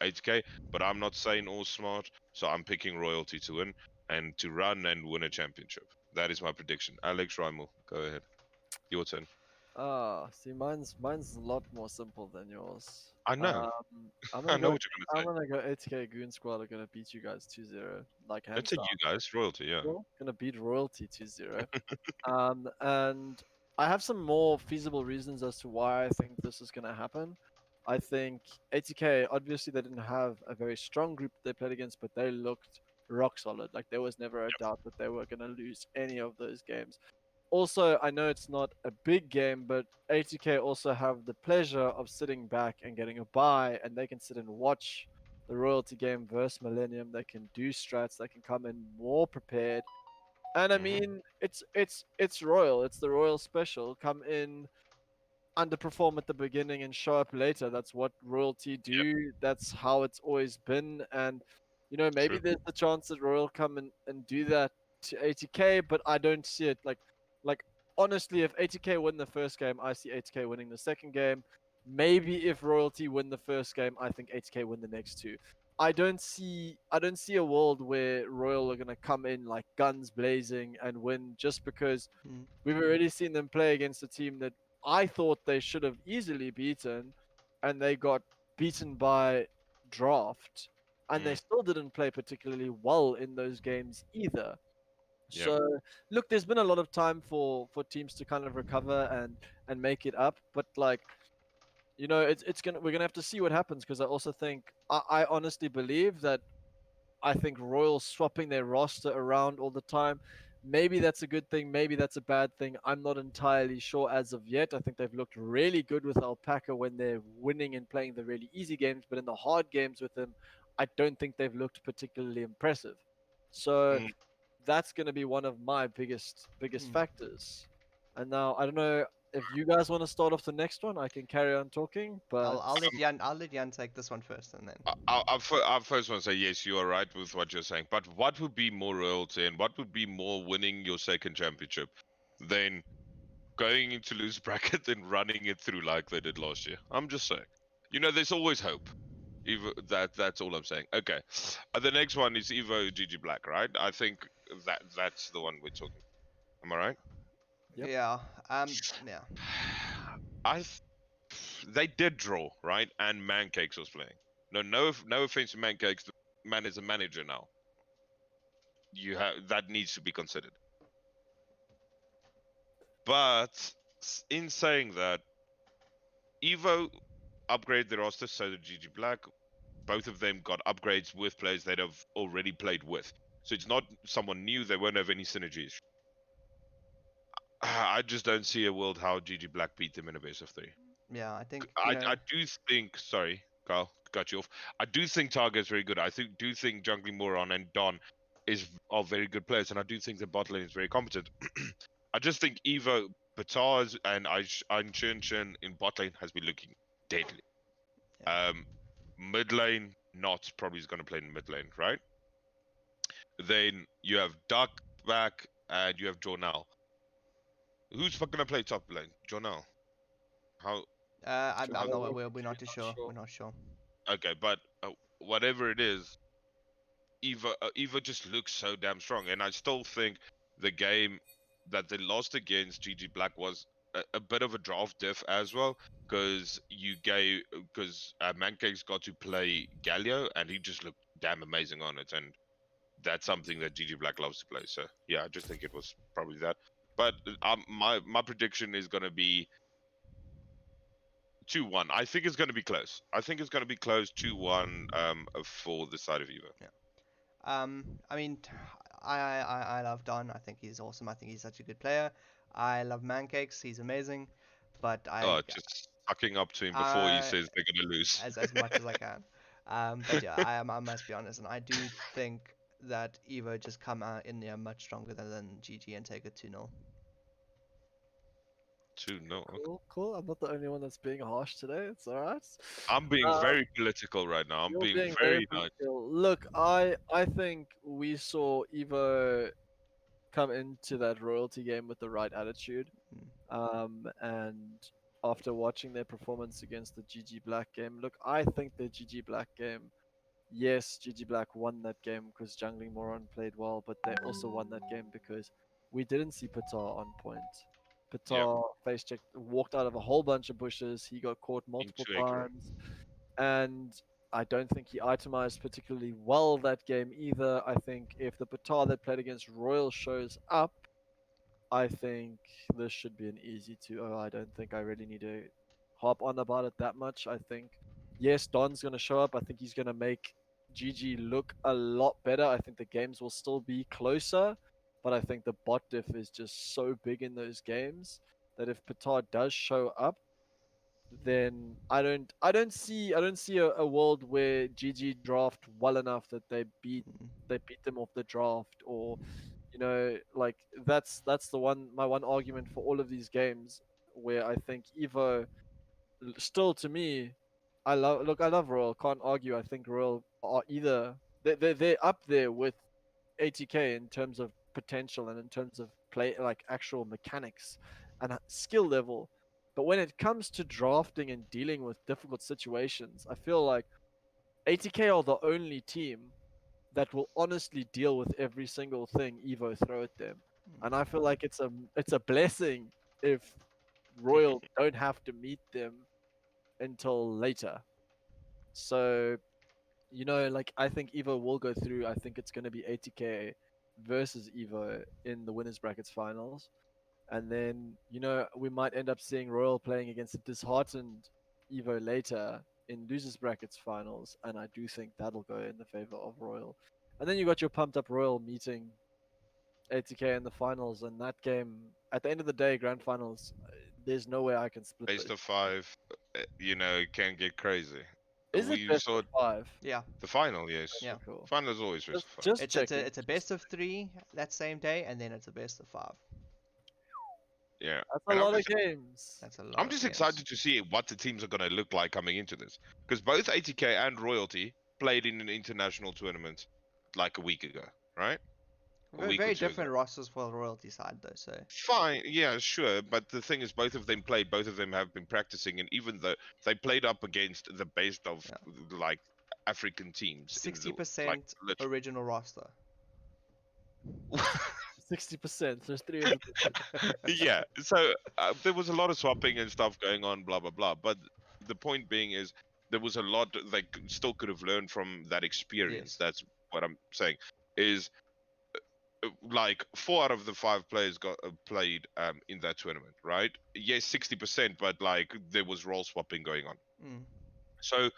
8K, but I'm not sane or smart, so I'm picking Royalty to win and to run and win a championship. That is my prediction. Alex Rymel, go ahead. Your turn. See, mine's a lot more simple than yours. I know. I'm I gonna know go. what you're I'm gonna say. gonna go 80k Goon Squad are gonna beat you guys 2-0, like Let's hands say down. you guys, Royalty, yeah. Sure. Gonna beat Royalty 2-0. And I have some more feasible reasons as to why I think this is gonna happen. I think 80k obviously they didn't have a very strong group they played against, but they looked rock solid. Like there was never a doubt that they were gonna lose any of those games. Also, I know it's not a big game, but 80k also have the pleasure of sitting back and getting a buy, and they can sit and watch the Royalty game versus Millennium. They can do strats. They can come in more prepared. And I mean, it's Royal. It's the Royal special. Come in, underperform at the beginning, and show up later. That's what Royalty Yep, do. That's how it's always been. And maybe true. there's the chance that Royal come and do that to 80k, but I don't see it. Like honestly, if 80k win the first game, I see 80k winning the second game. Maybe if Royalty win the first game, I think 80k win the next two. I don't see a world where Royal are gonna come in like guns blazing and win just because Mm. we've already seen them play against a team that I thought they should have easily beaten, and they got beaten by draft, and they Mm, still didn't play particularly well in those games either. yep. So look, there's been a lot of time for teams to kind of recover and make it up, but like it's gonna we're gonna have to see what happens because I also think I honestly believe that I think Royal swapping their roster around all the time. Maybe that's a good thing. Maybe that's a bad thing. I'm not entirely sure as of yet. I think they've looked really good with Alpaca when they're winning and playing the really easy games, but in the hard games with them, I don't think they've looked particularly impressive. So Mm, that's going to be one of my biggest Mm. factors. And now I don't know if you guys want to start off the next one. I can carry on talking, but I'll let Jan take this one first, and then I first want to say yes, you are right with what you're saying. But what would be more Royalty and what would be more winning your second championship than going into loose bracket and running it through like they did last year? I'm just saying. There's always hope. Evo, that's all I'm saying. Okay, the next one is Evo GG Black, right? I think that's the one we're talking. Am I right? yep. yeah, yeah, I th- they did draw, right? And Mancakes was playing. No offense to Mancakes. The man is a manager now. You have that needs to be considered. But in saying that, Evo upgraded the roster, so did GG Black. Both of them got upgrades with players that have already played with. So it's not someone new. They won't have any synergies. I just don't see a world how GG Black beat them in a base of three. yeah. I think I do think. Sorry, Carl, cut you off. I do think Targa is very good. Do think Jungling Moron and Don are very good players, and I do think the bot lane is very competent. I just think Evo Batars and Shin in bot lane has been looking deadly. yeah. Mid lane, not probably is going to play in mid lane, right? Then you have Duck back and you have Jornal. Who's fucking gonna play top lane? Jornal. How? I'm How? not. We're We're not too not sure. We're sure. not sure. Okay, but whatever it is, Eva just looks so damn strong, and I still think the game that they lost against GG Black was a bit of a draft diff as well, because Mancake's got to play Galio, and he just looked damn amazing on it, and that's something that GG Black loves to play. So yeah, I just think it was probably that. But my prediction is gonna be 2-1. I think it's gonna be close. I think it's gonna be close 2-1 for the side of Eva. Yeah. I mean, I love Don. I think he's awesome. I think he's such a good player. I love Mancakes. He's amazing. But Just sucking up to him before he I says they're gonna lose. as much as I can. But yeah, I must be honest, and I do think that Evo just come out in there much stronger than GG and take it 2-0. 2-0. Okay. Cool. I'm not the only one that's being harsh today. It's all right. I'm being Uh, very political right now. I'm you're being being very very nice. political. Look, I think we saw Evo come into that royalty game with the right attitude. Mm. And after watching their performance against the GG Black game. Look, I think the GG Black game, yes, GG Black won that game because Jungling Moron played well, but they also won that game because we didn't see Patar on point. Yeah, Patar face checked, walked out of a whole bunch of bushes. He got caught multiple into aggro. times, and I don't think he itemized particularly well that game either. I think if the Patar that played against Royal shows up, I think this should be an easy 2-0. I don't think I really need to hop on about it that much. I think, yes, Don's going to show up. I think he's going to make GG look a lot better. I think the games will still be closer, but I think the bot diff is just so big in those games that if Petard does show up, then I don't see a world where GG draft well enough that they beat them off the draft, or like that's the one my one argument for all of these games, where I think Evo still, to me, I love Royal, can't argue. I think Royal are either they're up there with ATK in terms of potential and in terms of play, like actual mechanics and skill level. But when it comes to drafting and dealing with difficult situations, I feel like ATK are the only team that will honestly deal with every single thing Evo throw at them. And I feel like it's a blessing if Royal don't have to meet them until later. So, like I think Evo will go through. I think it's going to be ATK versus Evo in the winners brackets finals. And then, we might end up seeing Royal playing against a disheartened Evo later in losers brackets finals, and I do think that'll go in the favor of Royal. And then you got your pumped up Royal meeting ATK in the finals, and that game at the end of the day, grand finals, there's no way I can split Best those. of five, it can get crazy. Is it We best saw of five? Yeah, the final, yes. yeah. Cool. Final is always best Just, of five. just It's checking. a best of 3 that same day, and then it's a best of 5. Yeah, That's a and lot of games. That's a lot I'm of just games. excited to see what the teams are going to look like coming into this, because both ATK and Royalty played in an international tournament like a week ago, right? A Very, week or very two ago. different rosters for the royalty side, though. So Fine, yeah, sure, but the thing is, both of them played, both of them have been practicing, and even though they played up against the best of yeah, like African teams in the 60% original roster. 60%. There's three of them. yeah, so there was a lot of swapping and stuff going on, blah blah blah. But the point being is, there was a lot they still could have learned from that experience. Yes. That's what I'm saying. Is like 4 out of the 5 players got played in that tournament, right? Yes, 60%, but like there was role swapping going on. Mm. So,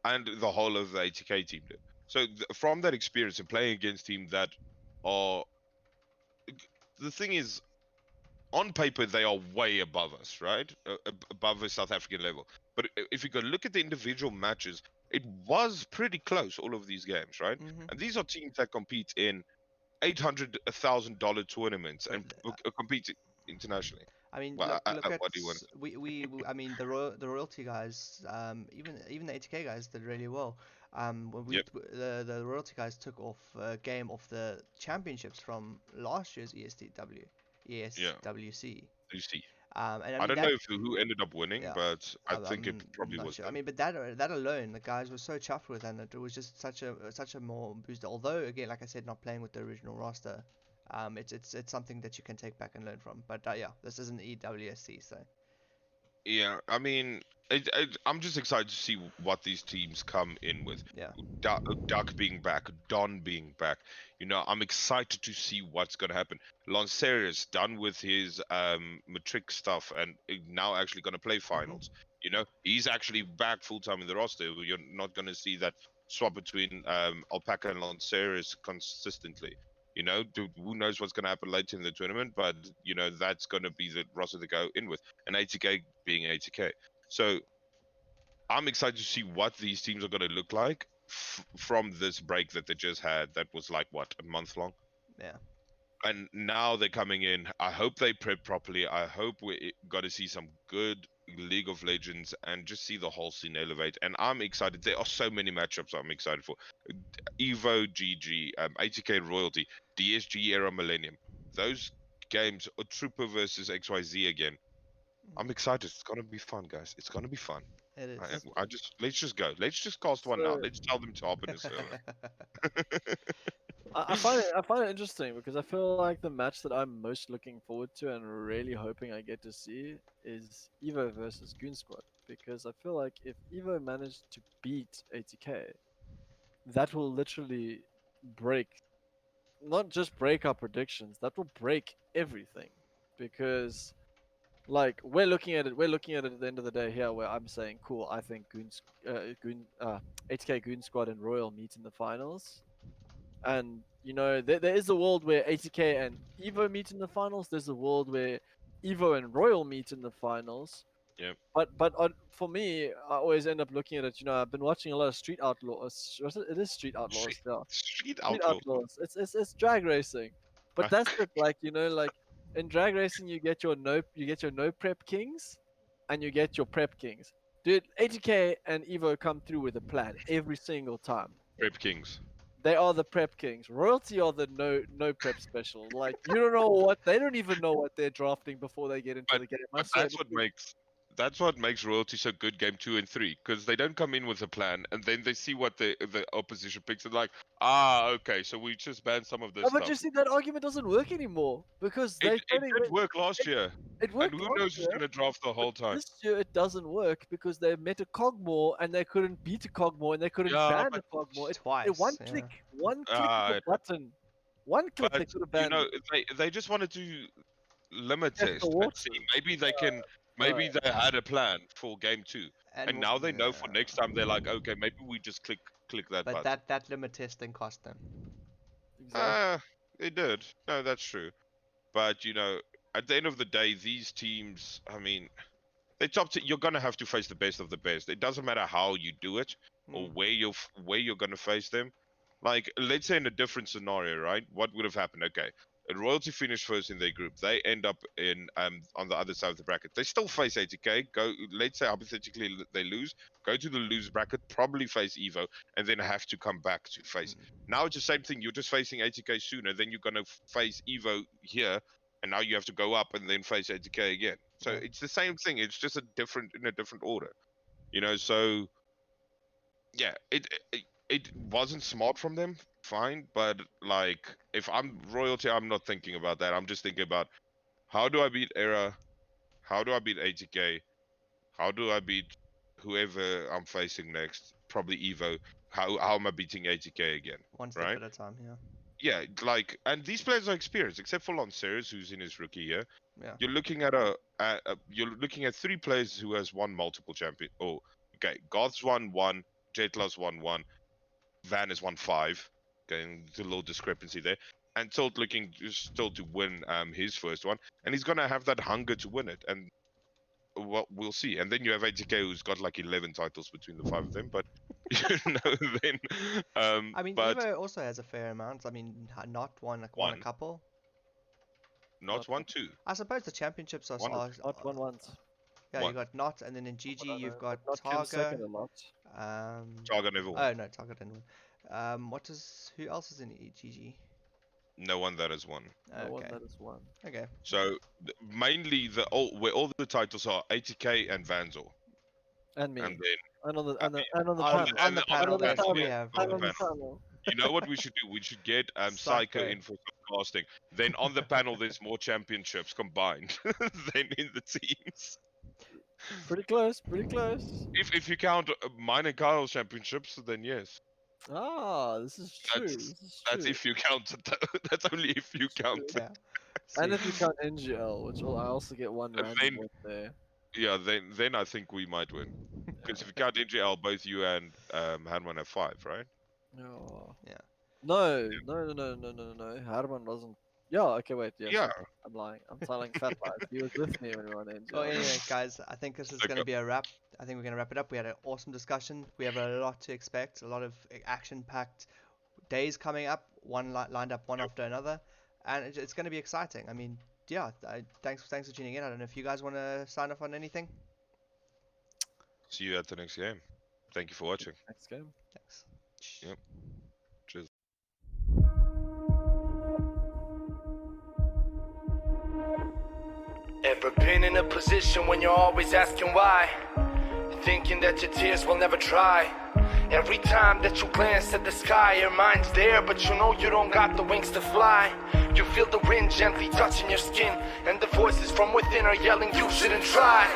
and the whole of the ATK team did. So from that experience and playing against teams that are, the thing is, on paper they are way above us, right? Above the South African level. But if you go look at the individual matches, it was pretty close, all of these games, right? Mm-hmm. And these are teams that compete in $800,000 tournaments and compete internationally. I mean, Well, look at what do you want? I mean, the royalty guys, even the ATK guys did really well. When Yep. the royalty guys took off a game of the championships from last year's ESWC. You see, And I I mean don't that, know who ended up winning, yeah, but I think it I'm probably not was sure. I them. mean, but that alone, the guys were so chuffed with, and it was just such a more booster. Although again, like I said, not playing with the original roster, it's something that you can take back and learn from. But yeah, this isn't EWSC, so Yeah, I mean, I'm just excited to see what these teams come in with. yeah. Duck being back, Don being back. I'm excited to see what's gonna happen. Lancerius done with his matric stuff and now actually gonna play finals. He's actually back full time in the roster. You're not gonna see that swap between Alpaca and Lancerius consistently. Who knows what's gonna happen later in the tournament, but that's gonna be the roster to go in with. And ATK being ATK. So I'm excited to see what these teams are going to look like from this break that they just had. That was like what, a month long, Yeah. and now they're coming in. I hope they prep properly. I hope we got to see some good League of Legends and just see the whole scene elevate. And I'm excited. There are so many matchups I'm excited for. Evo, GG, ATK Royalty, DSG Era Millennium. Those games, Trooper versus XYZ again. I'm excited. It's gonna be fun, guys. It's gonna be fun. It is. Let's just go. Let's just cast one now. So Let's tell them to hop in the server. I find it interesting because I feel like the match that I'm most looking forward to and really hoping I get to see is Evo versus Goon Squad, because I feel like if Evo managed to beat ATK, that will literally break, not just break our predictions, that will break everything, because like we're looking at it at the end of the day here, where I'm saying, cool, I think ATK Goon Squad and Royal meet in the finals, and there is a world where ATK and Evo meet in the finals. There's a world where Evo and Royal meet in the finals. Yep. But for me, I always end up looking at it. I've been watching a lot of Street Outlaws. It is Street Outlaws. Yeah, Street Street Outlaw. Outlaws. It's drag racing, but that's it. Like like in drag racing, you get your no prep kings, and you get your prep kings. Dude, ATK and Evo come through with a plan every single time. Prep Kings. They are the prep kings. Royalty are the no prep special. Like you don't know what they don't even know what they're drafting before they get into But, the game. I but swear, that's what makes Royalty so good game 2 and 3, because they don't come in with a plan and then they see what the opposition picks and like, okay, so we just ban some of this but stuff. you see that argument doesn't work anymore because It did work last year. It worked And who last knows who's year. gonna draft the whole time. This year it doesn't work because they met a Cogmore and they couldn't beat a Cogmore and they couldn't Yeah, ban but a Cogmore. Twice. One yeah. click, one click of a button, one click they But could have banned. they just wanted to limit Test test the and waters. see maybe they can maybe they had a plan for game 2. And now they know for next time they're like, okay, maybe we just click that But button. that limit testing cost them. Exactly. It did. No, that's true. But at the end of the day, these teams, I mean, they you're gonna have to face the best of the best. It doesn't matter how you do it or where you're gonna face them. Like, let's say in a different scenario, right? What would have happened? Okay, Royalty finished first in their group. They end up in on the other side of the bracket. They still face ATK. Let's say hypothetically they lose. Go to the lose bracket, probably face Evo, and then have to come back to face. Now it's the same thing. You're just facing ATK sooner. Then you're gonna face Evo here, and now you have to go up and then face ATK again. So it's the same thing. It's just in a different order. So yeah, it wasn't smart from them, fine, but like if I'm Royalty, I'm not thinking about that. I'm just thinking about how do I beat Era, how do I beat ATK, how do I beat whoever I'm facing next, probably Evo. How am I beating ATK again? One step right? at a time, yeah. Yeah, like, and these players are experienced, except for Lanceros, who's in his rookie year. Yeah. You're looking at you're looking at 3 players who has won multiple champion. Oh, okay, Goth's won 1, Jetla's won 1, Van has won 5. Okay, there's a little discrepancy there. And Tilt looking still to win his first one, and he's gonna have that hunger to win it. And we'll see. And then you have ATK, who's got like 11 titles between the 5 of them. But then I mean, but Evo also has a fair amount. I mean, not won a One. couple. not 1, 2. I suppose the championships are. One. Not one once. Yeah, One. you got Not, and then in GG you've got Not came second Targa. a lot. Targa never won. Oh no, Targa didn't win. Who else is in GG? No one that has won. No one Okay. that is one. Okay. So mainly where all the titles are ATK and Vanzel. And me. And then And on the I mean, panel. On the panel, panel, then we yeah, have. on the And on the panel. panel. You know what we should do? We should get Psycho in for some casting. Then on the panel, there's more championships combined than in the teams. Pretty close. Pretty close. If you count mine and Kyle's championships, then yes. Ah, this is true. That's if you count it. That's only if you count it. Yeah. And See. if you count NGL, which I also get one And random one there. Yeah, then I think we might win. Because if you count NGL, both you and Hanman have 5, right? Oh. Yeah. No. Harman wasn't. Yeah. Okay. Wait. Yes, Yeah. I'm lying. I'm telling fat lies. He was with me when we were on NGL. Well, anyway, guys, I think this is Okay. going to be a wrap. I think we're going to wrap it up. We had an awesome discussion. We have a lot to expect. A lot of action-packed days coming up. One lined up one after another, and it's going to be exciting. I mean, yeah. Thanks for tuning in. I don't know if you guys want to sign off on anything. See you at the next game. Thank you for watching. Next game. Thanks. Yep. Cheers. Ever been in a position when you're always asking why? Thinking that your tears will never dry. Every time that you glance at the sky, your mind's there, but you know you don't got the wings to fly. You feel the wind gently touching your skin, and the voices from within are yelling you shouldn't try.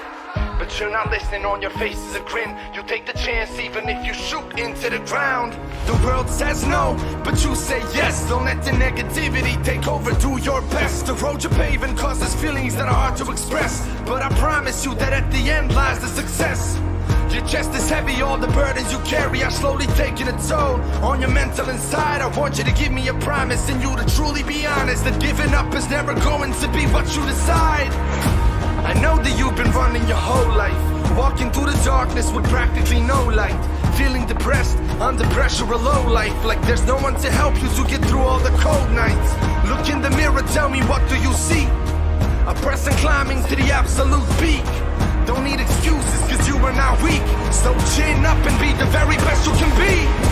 But you're not listening, on your face is a grin. You take the chance even if you shoot into the ground. The world says no, but you say yes. Don't let the negativity take over, do your best. The road you're paving causes feelings that are hard to express, but I promise you that at the end lies the success. Your chest is heavy, all the burdens you carry are slowly taking a toll on your mental inside. I want you to give me a promise and you to truly be honest, that giving up is never going to be what you decide. I know that you've been running your whole life, walking through the darkness with practically no light, feeling depressed, under pressure, a low life, like there's no one to help you to get through all the cold nights. Look in the mirror, tell me, what do you see? A person climbing to the absolute peak. Don't need excuses, cause you are not weak. So chin up and be the very best you can be.